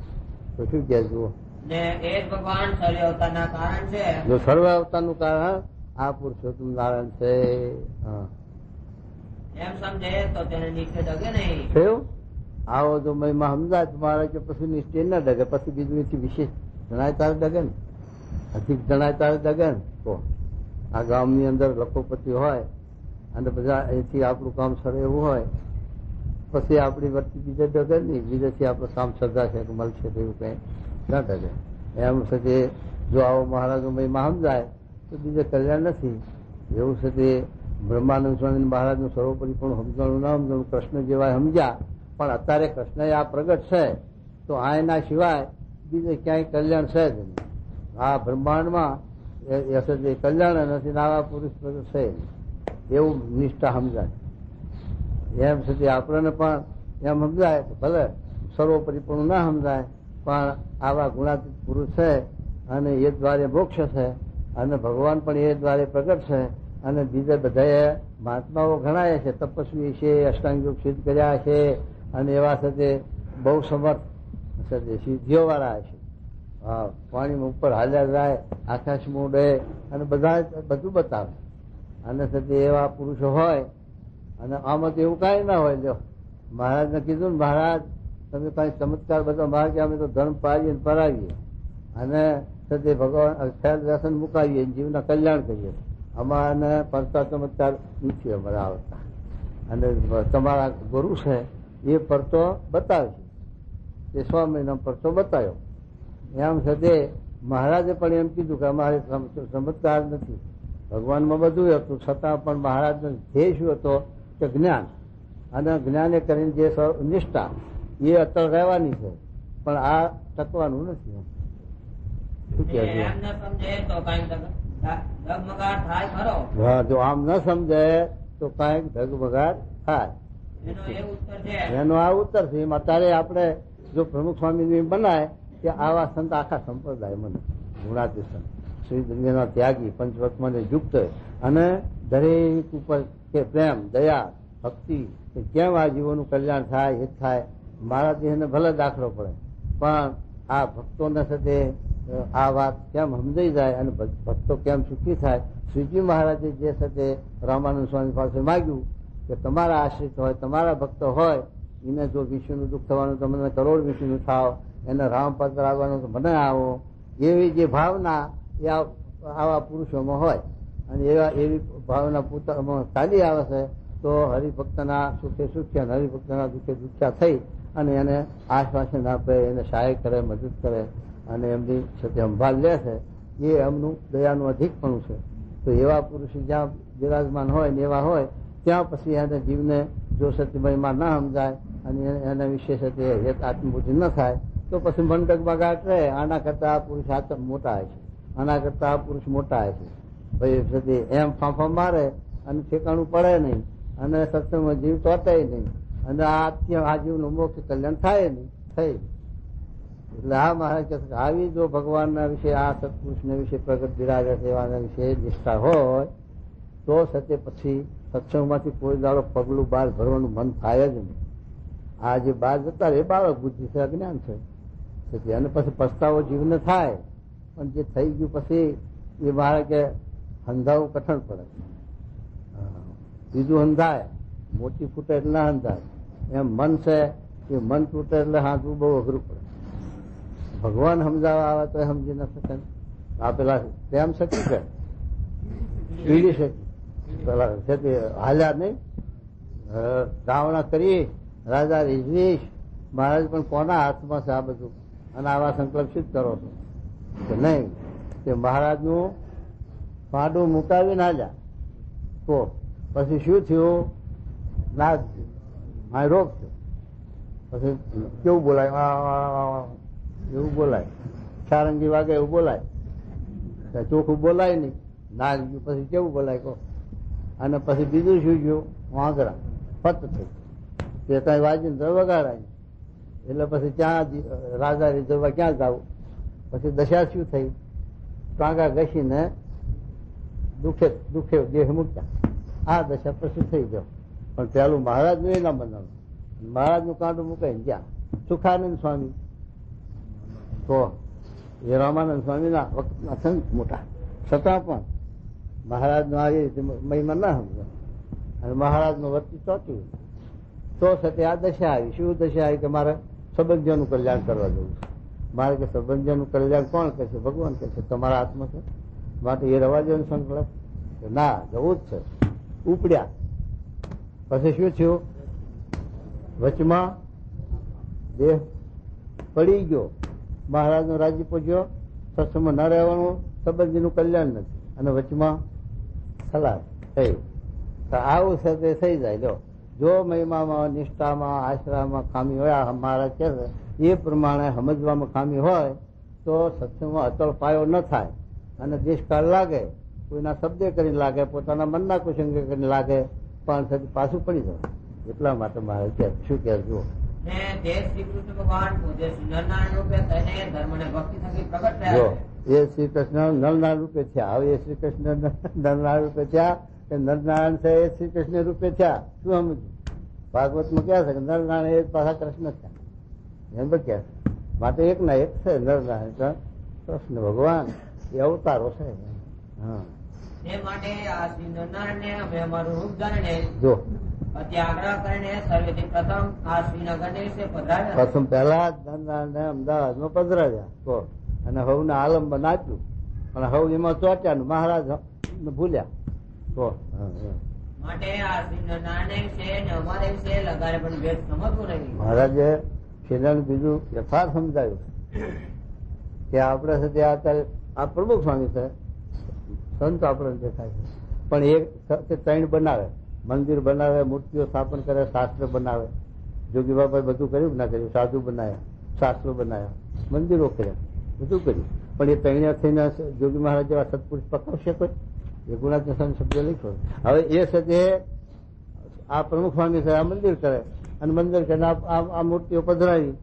તો શું કે જુઓ, ને એ જ ભગવાન સર્વે અવતારના કારણ છે. જો સર્વ અવતારનું કારણ આ પુરુષોત્તમ નારાયણ છે. હા, એમ સમજે તો તેને નીચે ડગે નહીં. થયું. આવો જો મહિમા સમજાય તો મારે કે પછી નિશ્ચય ના ડગે, પછી બીજું વિશેષ જણાય તારે ડગે ને, અધિક જણાય તારે ડગે ને. તો આ ગામની અંદર લખોપતિ હોય અને બધા અહીંથી આપણું કામ સરે એવું હોય પછી આપણી વર્તી બીજે ડગે નહીં, બીજેથી આપણું કામ શ્રદ્ધા છે કે મળશે એવું કઈ ના ડગે. એમ છે કે જો આવો મહારાજનો મહિમા સમજાય તો બીજે કલ્યાણ નથી. એવું છે તે બ્રહ્માનંદ સ્વામી મહારાજનું સર્વોપરી પણ સમજણું ના સમજણું, કૃષ્ણ જેવા સમજ્યા પણ અત્યારે કૃષ્ણ આ પ્રગટ છે તો આ એના સિવાય બીજે ક્યાંય કલ્યાણ છે જ નહીં. આ બ્રહ્માંડમાં કલ્યાણ નથી, આવા પુરુષ પ્રગટ છે એવું નિષ્ઠા સમજાય. એમ સુધી આપણને પણ એમ સમજાય ભલે સર્વોપરી પણ ના સમજાય પણ આવા ગુણાતીત પુરુષ છે અને એ દ્વારે મોક્ષ છે અને ભગવાન પણ એ દ્વારે પ્રગટ છે અને બીજા બધા મહાત્માઓ ઘણા છે, તપસ્વી છે, અષ્ટાંગ યોગ સિદ્ધ કર્યા છે અને એવા સાથે બહુ સમર્થ સાથે સિદ્ધિઓ વાળા છે. હા, પાણીમાં ઉપર હાલ્યા જાય, આકાશમાં ઉડે અને બધું બતાવે અને સાથે એવા પુરુષો હોય. અને આમાં તો એવું કઈ ના હોય. જો મહારાજને કીધું ને, મહારાજ તમે કઈ ચમત્કાર બધો મહારાજ અમે તો ધર્મ પાડીએ પરાવીએ અને સાથે ભગવાન ખ્યાલ વ્યસન મુકાવીએ, જીવના કલ્યાણ કરીએ. અમારાને પડતા ચમત્કાર નથી અમારા આવતા અને તમારા ગુરુ છે એ પડતો બતાવે છે, એ 6 મહિના પડતો બતાવ્યો. એમ સાથે મહારાજે પણ એમ કીધું કે અમારે ચમત્કાર નથી, ભગવાનમાં બધું હતું છતાં પણ મહારાજનો ધ્યેય શું હતો કે જ્ઞાન, અને જ્ઞાને કરીને જે નિષ્ઠા એ અત્યારે રહેવાની છે પણ આ ટકવાનું નથી. શું કે એમ ન સમજે તો કઈ ડગમગાટ થાય ખરો. હા, જો આમ ન સમજે તો કઈક ધગમગાટ થાય. એનો એ ઉત્તર છે. એનો આ ઉત્તર છે. એમ અત્યારે આપણે જો પ્રમુખ સ્વામી બનાય કે આવા સંત આખા સંપ્રદાય મને ગુણાતી સંત શ્રી દુનિયાના ત્યાગી પંચવત્મને યુક્ત અને દરેક ઉપર કે પ્રેમ, દયા, ભક્તિ કેમ આ જીવોનું કલ્યાણ થાય, હિત થાય. મારા દેહને ભલે દાખલો પડે પણ આ ભક્તોને સાથે આ વાત કેમ સમજાઈ જાય અને ભક્તો કેમ સુખી થાય. શ્રીજી મહારાજે જે સાથે રામાનંદ સ્વામી પાસે માગ્યું કે તમારા આશ્રિત હોય, તમારા ભક્તો હોય, એને જો વિષ્ણુનું દુઃખ થવાનું તો મને કરોડ વિષ્ણુનું થાવ, એને રામપત્ર આવવાનું તો મને આવો, એવી જે ભાવના એ આવા પુરુષોમાં હોય અને એવી ભાવના પોતામાં ચાલી આવે છે તો હરિભક્તના સુખે સુખ્ય અને હરિભક્તના દુઃખે દુખ્યા થઈ અને એને આશ્વાસન આપે, એને સહાય કરે, મદદ કરે અને એમની સાથે સંભાળ લે છે. એ એમનું દયાનું અધિકપણું છે. તો એવા પુરુષ જ્યાં બિરાજમાન હોય ને એવા હોય ત્યાં પછી એને જીવને જો સત્યમયમાં ના સમજાય અને એના વિશે સાથે હેત આત્મબુદ્ધિ ન થાય તો પછી મંડક બગાટ રહે. આના કરતા આ પુરુષ મોટા છે, આના કરતા આ પુરુષ મોટા છે. ભાઈ એમ ફાંફા મારે અને ઠેકાણું પડે નહીં અને સત્સંગમાં જીવ તોટાય નહીં અને આ જીવનું મોક્ષ કલ્યાણ થાય નહીં થઈ. એટલે આ મહારાજ કહે છે આવી જો ભગવાનના વિશે આ સત્પુરુષના વિશે પ્રગટ બિરાજે એવાના વિશે નિષ્ઠા હોય તો સત્ય પછી સત્સંગમાંથી કોઈ દાડો પગલું બહાર ભરવાનું મન થાય જ નહીં. આ જે બહાર જતા એ બાળક બુદ્ધિ છે, અજ્ઞાન છે અને પછી પસ્તાવો જીવને થાય પણ જે થઈ ગયું પછી એ મારે કે હંધાવું કઠણ પડે. બીજું હંધાય, મોટી ફૂટે એટલે ના હંધાય. એમ મન છે એ મન તૂટે એટલે હાથવું બહુ અઘરું પડે. ભગવાન સમજાવવા આવે તો સમજી ન શકે આ પેલા તેમ શકી છે પીડી શકી પેલા છે તે હાલ્યા નહીં રાવણા કરી રાજા રીઝવીશ મહારાજ પણ કોના હાથમાં છે આ બધું અને આવા સંકલ્પ સિદ્ધ કરો છો કે નહીં તે મહારાજનું પાડું મુકાવીને હાલ્યા તો પછી શું થયું નાદ માય રોગ થયો પછી કેવું બોલાય એવું બોલાય સારંગી વાગે એવું બોલાય ચોખ્ખું બોલાય નહીં ના ગયું પછી કેવું બોલાય કહો અને પછી બીજું શું ગયું વાંગરા પત થઈ તે કઈ વાજીને તો વગાડાય એટલે પછી ત્યાં રાજા રીઝવવા ક્યાં જવું પછી દશા શું થઈ ટાંગા ઘસીને દુખે દેહ મૂક્યા આ દશા પછી થઈ ગયો પણ પેલું મહારાજનું એ ના બનાવ્યું મહારાજનું કાંટું મૂકાય જ્યાં સુખાનંદ સ્વામી તો એ રામાનંદ સ્વામીના વખતના સંત મોટા છતાં પણ મહારાજનો આવી રીતે મહિમા ના સમજો અને મહારાજનું વર્તી ચોટ્યું તો સાથે આ દશા આવી શું દશા આવી કે મારે સંબંધીઓનું કલ્યાણ કરવા જવું છે મારે કે સંબંધીઓનું કલ્યાણ કોણ કરશે ભગવાન કરશે તમારા હાથમાં છે માટે એ રવાજોનો સંકલ્પ ના જવું જ છે ઉપડ્યા પછી શું થયું વચમાં દેહ પડી ગયો મહારાજનો રાજી પૂજ્યો સત્સંગમાં ન રહેવાનું સંબંધીનું કલ્યાણ નથી અને વચમાં ખલાસ થઈ આવું છે તે થઈ જાય લો જો મહિમામાં નિષ્ઠામાં આશરામાં ખામી હોય મહારાજ કહે એ પ્રમાણે સમજવામાં ખામી હોય તો સત્સંગમાં અચળ પાયો ન થાય અને દેશકાળ લાગે કોઈના શબ્દે કરીને લાગે પોતાના મનના કુસંગે કરીને લાગે પણ પાછું પડી જાય એટલા માટે મારે કે શું કે જુઓ એ શ્રી કૃષ્ણ નરનારાયણ રૂપે થયા હવે એ શ્રી કૃષ્ણ નરનારાયણ રૂપે થયા કે નરનારાયણ છે એ શ્રી કૃષ્ણ રૂપે થયા શું સમજ્યું ભાગવતમાં ક્યાં છે કે નરનારાયણ એ પાછા કૃષ્ણ થયા એમ ક્યાં છે માટે એક ના એક છે નરનારાયણ કૃષ્ણ ભગવાન એ અવતારો છે હા એ માટે આ શ્રી નરનારાયણ અમે અમારું રૂપ જાણીને જો આગ્રહ કરીને સર્વેથી પ્રથમ આ શ્રીનગર ને પધરાવ્યા પ્રથમ પહેલા જ નરનારાયણ અમદાવાદમાં પધરાવ્યા તો અને હવને આલમમાં નાચ્યું અને હવ એમાં ચોટ્યા મહારાજ ભૂલ્યા તો માટે આ શ્રી નરનારાયણ વિશે ને અમારે વિશે લગાડે પણ ભેદ સમજવું નહીં મહારાજે છેલ્લા બીજું યથાર્થ સમજાયું કે આપણે છે ત્યાં અત્યારે આ પ્રમુખ સ્વામી છે સંત આપણને દેખાય છે પણ એક ત્રણ બનાવે મંદિર બનાવે મૂર્તિઓ સ્થાપન કરે શાસ્ત્ર બનાવે જોગી બાપાએ બધું કર્યું ના કર્યું સાધુ બનાવ્યા શાસ્ત્રો બનાવ્યા મંદિરો કર્યા બધું કર્યું પણ એ ત્રણે થઈને જોગી મહારાજ જેવા સત્પુરુષ પકવશે કોઈ એ ગુણાત્મક શબ્દ લખ્યો હવે એ સાથે આ પ્રમુખ સ્વામી છે આ મંદિર કરે અને મંદિર કરીને આ મૂર્તિઓ પધરાવી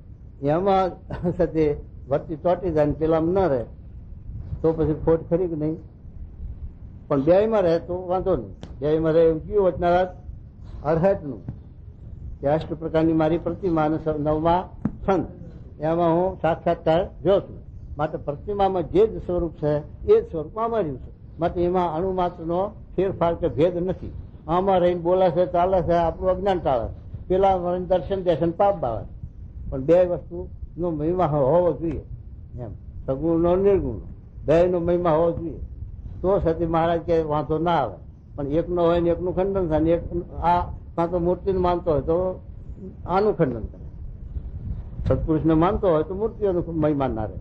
એમાં સાથે વર્તી ચોટી જાય પેલા ન રહે તો પછી ખોટ ખરી કે નહીં પણ બેયમાં રહે તો વાંધો નહીં બેયમાં રહે એવું કયું વચનારા અરહતનું કે અષ્ટ પ્રકારની મારી પ્રતિમા અને 9મા છંદ એમાં હું સાક્ષાત્કાર જોઉં છું માટે પ્રતિમામાં જે જ સ્વરૂપ છે એ જ સ્વરૂપમાં અમાર્યું છે માટે એમાં અણુ માત્રનો ફેરફાર કે ભેદ નથી આમાં રહીને બોલે છે ચાલે છે આપણું અજ્ઞાન ટાળે પેલા દર્શન દેશન પાપ બાવે પણ બે વસ્તુનો મહિમા હોવો જોઈએ એમ સગુણનો નિર્ગુણનો બે નો મહિમા હોવો જોઈએ તો સતી મહારાજ કે વાંધો ના આવે પણ એકનો હોય ને એકનું ખંડન થાય ને એક આ કાં તો મૂર્તિને માનતો હોય તો આનું ખંડન કરે સત્પુરુષને માનતો હોય તો મૂર્તિઓનો મહિમા ના રહે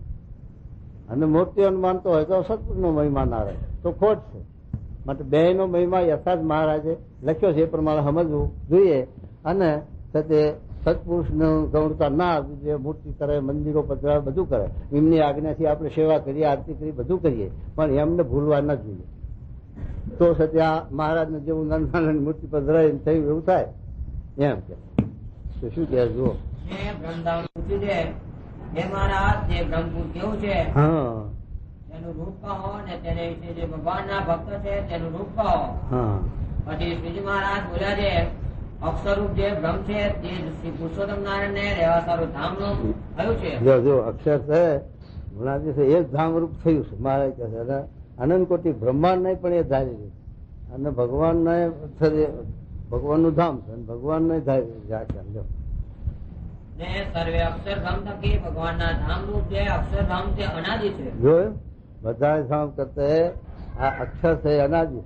અને મૂર્તિઓને માનતો હોય તો સત્પુરુષનો મહિમા ના રહે તો ખોટ છે માટે બે નો મહિમા યથાર્થ મહારાજે લખ્યો છે એ પ્રમાણે સમજવું જોઈએ અને તે સત્પુરુષનું ગૌણતા ના આપવી જોઈએ મૂર્તિ કરે મંદિરો પધરાવે બધું કરે એમની આજ્ઞાથી આપણે સેવા કરીએ આરતી કરીએ બધું કરીએ પણ એમને ભૂલવા ના જોઈએ તો ત્યાં મહારાજને જેવું નરનારાયણ મૂર્તિ પધરાય થયું એવું થાય એમ કે શું કહે જુઓ તેનું રૂપ કહો ને તેને વિશે જે ભગવાનના ભક્ત છે તેનું રૂપ કહો. પછી શ્રીજી મહારાજ બોલ્યા છે અક્ષરરૂપ જે બ્રહ્મ છે તે શ્રી પુરુષોત્તમ નારાયણ ને રહેવા સારું ધામ નું થયું છે. જો અક્ષર છે ગુણાજી છે એ જ ધામ રૂપ થયું છે મહારાજ કહે છે અનંત કોટી બ્રહ્માંડ નહીં પણ એ ધારી અને ભગવાન નું ધામ છે ભગવાન ને ધારી સર્વે અક્ષરધામ થકી ભગવાન ના ધામ રૂપ જે અક્ષરધામ તે અનાદિ છે. જોયું બધા ધામ કરતા આ અક્ષર છે અનાદિ,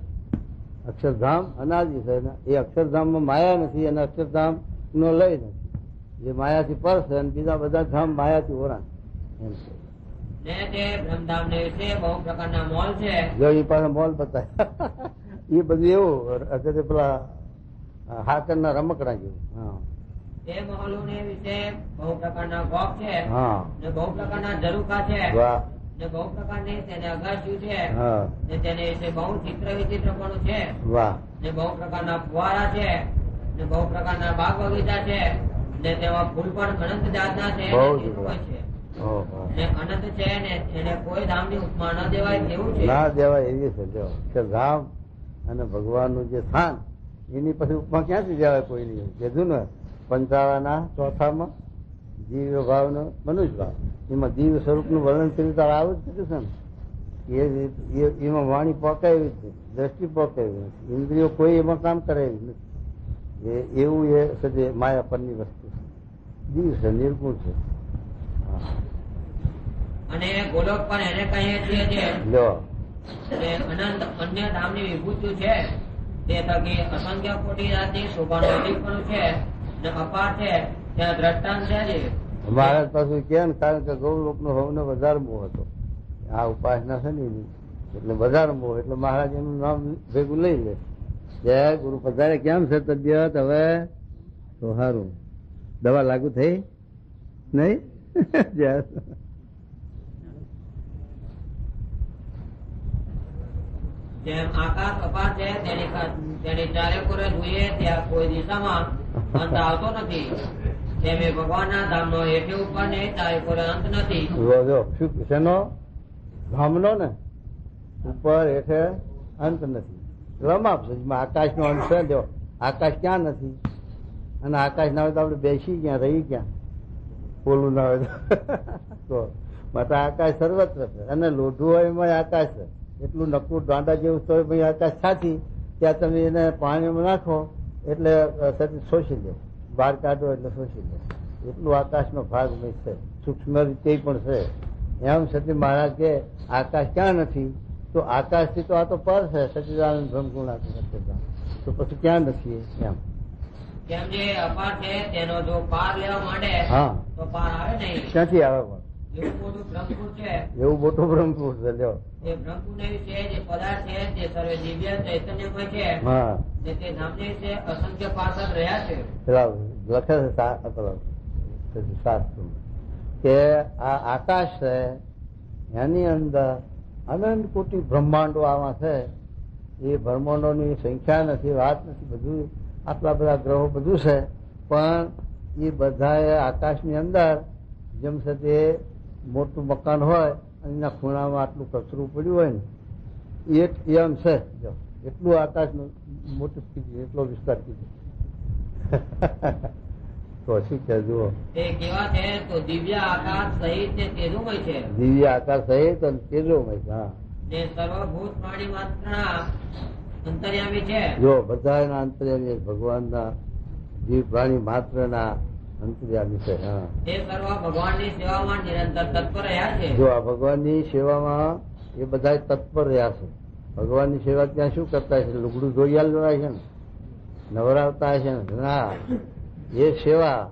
અક્ષરધામ અનાદિ છે. એ અક્ષરધામમાં માયા નથી અને અક્ષરધામ નો લય નથી. જે માયાથી પર છે અને બીજા બધા ધામ માયાથી ઓરાણ એમ છે. ને તે બ્રહ્મધામ ને વિશે બહુ પ્રકારના મોલ છે. જો એ પાસે મોલ બતાય એ બધું એવું અત્યારે પેલા હાકરના રમકડા જેવું. હા, તે મહોલો ને વિશે બહુ પ્રકારના ગોપ છે. હા, ને બહુ પ્રકારના ઝરૂખા છે. વાહ, ને બહુ પ્રકારની તેને અગાશિયું છે. હા, ને તેને વિશે બહુ ચિત્ર વિચિત્ર પણ છે. વાહ, ને બહુ પ્રકારના ફુવારા છે. ને બહુ પ્રકારના બાગ બગીચા છે. ને તેમાં ફૂલ પણ અનંત જાતના છે. બહુ ને જ તેનું વાહ. છે. ઓહો. ને અનંત છે ને એને કોઈ ધામની ઉપમા ન દેવાય તેવું છે. ના દેવાય એવી છે. જો અક્ષરધામ અને ભગવાનનું જે સ્થાન એની પછી ઉપમા ક્યાંથી દેવાય કોઈ નહીં. કીધું ને પંચાળાના ચોથામાં દિવ્ય ભાવનો મનુષ્ય ભાવ, એમાં દિવ્ય સ્વરૂપનું વર્ણન કર્યું તારે આવું જ કીધું છે ને. એમાં વાણી પોકાવી છે, દ્રષ્ટિ પોકાવી, ઇન્દ્રિયો કોઈ એમાં કામ કરે નથી. એવું એ સજે માયા પરની વસ્તુ છે, દિવ્ય છે, નિર્ગુણ છે. અને ગોલોક પણ એને કહીએ છીએ જે લો કે અનંત અન્ય ધામની વિભૂતિ છે. તે થકી અસંખ્ય કોટી જાતની શોભાનું અધિકપણું છે ને અપાર છે. ત્યાં દ્રષ્ટાંત છે જે મહારાજ પાછું કે ને, કારણ કે ગૌલોક નો હવનો વધારે મોહ હતો. આ ઉપાસના છે ને એની એટલે વધારે મોહ, એટલે મહારાજ એનું નામ ભેગું લઈ લે. જય ગુરુ પધારે. કેમ છે તબિયત હવે? તો સારું. દવા લાગુ થઈ નહીં? જય જેમ આકાશ અપાર છે તેની ચારે કોરે જોઈએ ત્યાં કોઈ દિશામાં અંત આવતો નથી. તેમ એ ભગવાનના ધામનો હેઠે ઉપર ને ચારે કોરે અંત નથી. જો શું શેનો ધામનો ને ઉપર હેઠે અંત નથી. રમાપ છે આકાશ નો અંત છે. જો આકાશ ક્યાં નથી અને આકાશ ના હોય તો આપડે બેસી ક્યાં, રહી ક્યાં? પોલું ના હોય તો માટે આકાશ સર્વત્ર છે. અને લોઢું હોય એમાં આકાશ છે. એટલું નકરું દાંડા જેવું તો ભાઈ આકાશ સાચી, ત્યાં તમે એને પાણીમાં નાખો એટલે શોષી લે, બહાર કાઢો એટલે શોષી લે. એટલું આકાશનો ભાગ છે, સૂક્ષ્મ રીતે પણ છે. એમ સતી મહારાજ કે આકાશ ક્યાં નથી? તો આકાશથી તો આ તો પર છે, સચિદાનંદ બ્રહ્મગુણ તો પછી ક્યાં નથી એમ. કેમ જે અપાર છે તેનો જો પાર લેવા માંડે હા, તો પાર આવે નહીં. ક્યાંથી આવે પણ? એવું મોટું બ્રહ્મપુર છે. એવું મોટું બ્રહ્મપુર છે. લ્યો એ બ્રહ્મપુર ને વિશે જે પદાર્થ છે તે સર્વે દિવ્ય ચૈતન્યમય છે. હા, ને તે ધામને વિશે અસંખ્ય પાર્ષદ રહ્યા છે. પેલા લખે છે શાસ્ત્ર કે આ આકાશ છે એની અંદર અનંત કોટી બ્રહ્માંડો આવા છે. એ બ્રહ્માંડોની સંખ્યા નથી, વાત નથી, બધું આટલા બધા ગ્રહો બધું છે. પણ એ બધા આકાશની અંદર જેમ છે તે મોટું મકાન હોય અને એના ખૂણામાં આટલું કચરું પડ્યું હોય ને એમ છે. જો એટલું આકાશનું મોટું કીધું, એટલો વિસ્તાર કીધું. તો શું કે જુઓ, તે કેવા છે તો દિવ્ય આકાશ સહિત તે તેજોમય છે. દિવ્ય આકાશ સહિત અને તેજોમય. હા, તે સર્વભૂત પ્રાણી માત્રના અંતર્યામી છે. જો બધા અંતર્યામી ભગવાનના જીવ પ્રાણી માત્રના અંતર્યામી છે. હા, તે સર્વ ભગવાનની સેવામાં નિરંતર તત્પર રહ્યા છે. જો આ ભગવાનની સેવામાં એ બધા તત્પર રહ્યા છે. ભગવાનની સેવા ત્યાં શું કરતા છે? લુગડું ધોઈ આલવા છે ને, નવરાવતા છે ને. ના, એ સેવા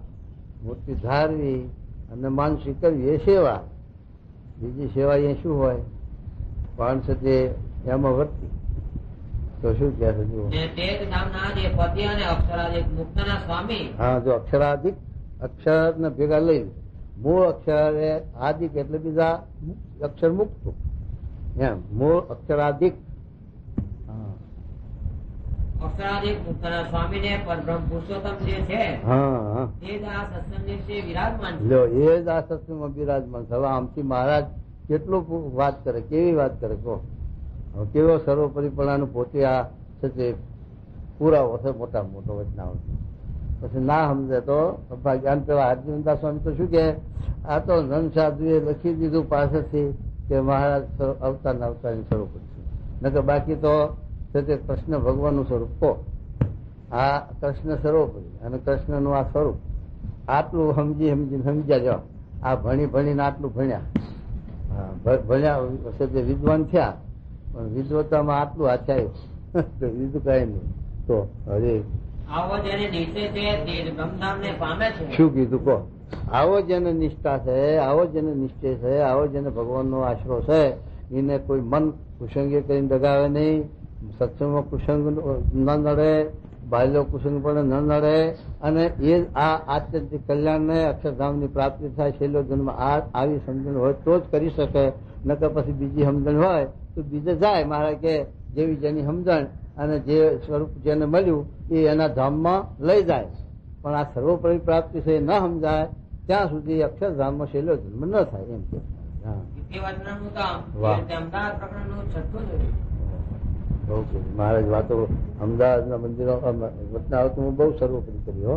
મૂર્તિ ધારવી અને માનસી કરવી એ સેવા. બીજી સેવા એ શું હોય? પણ છે તે એમાં વર્તી. તો શું કહે છે જુઓ. ને તે જ નામના જે પતિ અને અક્ષરાધિક મુક્તના સ્વામી. હા, જો અક્ષરાધિક, અક્ષર ને ભેગા લઈ મૂળ અક્ષર આદિક એટલે બીજા અક્ષર મુક્ત એમ. મૂળ અક્ષરાધિક. અક્ષરાધિક મુક્તના સ્વામી ને પરબ્રહ્મ પુરુષોત્તમ જે છે હા, તે જ આ સત્સંગ દિવસે વિરાજમાન છે. લ્યો એ જ આ સત્સંગમાં બિરાજમાન. હવે આમથી મહારાજ કેટલું વાત કરે, કેવી વાત કરે કહો. કેવો સર્વોપરીપણાનું પોતે આ છે તે પુરાવો છે મોટા મોટો વચનાઓ. પછી ના સમજે તો ભાગ્યાન પેલા હાર્દિનંદા સ્વામી તો શું કે આ તો નન સાધુએ લખી દીધું પાછળથી કે મહારાજ અવતારના અવતારની સ્વરૂપ છે. ન કે બાકી તો છે તે કૃષ્ણ ભગવાનનું સ્વરૂપ કહો. આ કૃષ્ણ સર્વોપરી અને કૃષ્ણનું આ સ્વરૂપ આટલું સમજીને સમજ્યા જાઓ. આ ભણીને આટલું ભણ્યા. ભણ્યા હશે તે વિદ્વાન થયા, પણ વિદ્વતામાં આટલું આછાયું બીજું કઈ નહીં. તો હરે આવો જેને નિશ્ચય છે તે જ બ્રહ્મધામને પામે છે. શું કીધું કહો? આવો જેને નિષ્ઠા છે, આવો જેને નિશ્ચય છે, આવો જેને ભગવાનનો આશરો છે, એને કોઈ મન કુસંગે કરીને દગાવે નહીં, સત્સંગમાં કુસંગ ન નડે, બાલ્યો કુસંગ પણ ન નડે, અને એ આ આત્યંતિક કલ્યાણને અક્ષરધામની પ્રાપ્તિ થાય. છેલ્લો જન્મ આવી સમજણ હોય તો જ કરી શકે, નકર પછી બીજી સમજણ હોય તો બીજે જાય. મારા કે જેવી જેની સમજણ અને જે સ્વરૂપ જેને મળ્યું એ એના ધામમાં લઈ જાય. પણ આ સર્વોપરી પ્રાપ્તિ છે એ ન સમજાય ત્યાં સુધી અક્ષરધામમાં છેલ્લો જન્મ ન થાય. એમ કે મહારાજ વાતો અમદાવાદના મંદિરો વચનાવતમાં બહુ સર્વોપરી કરી હો.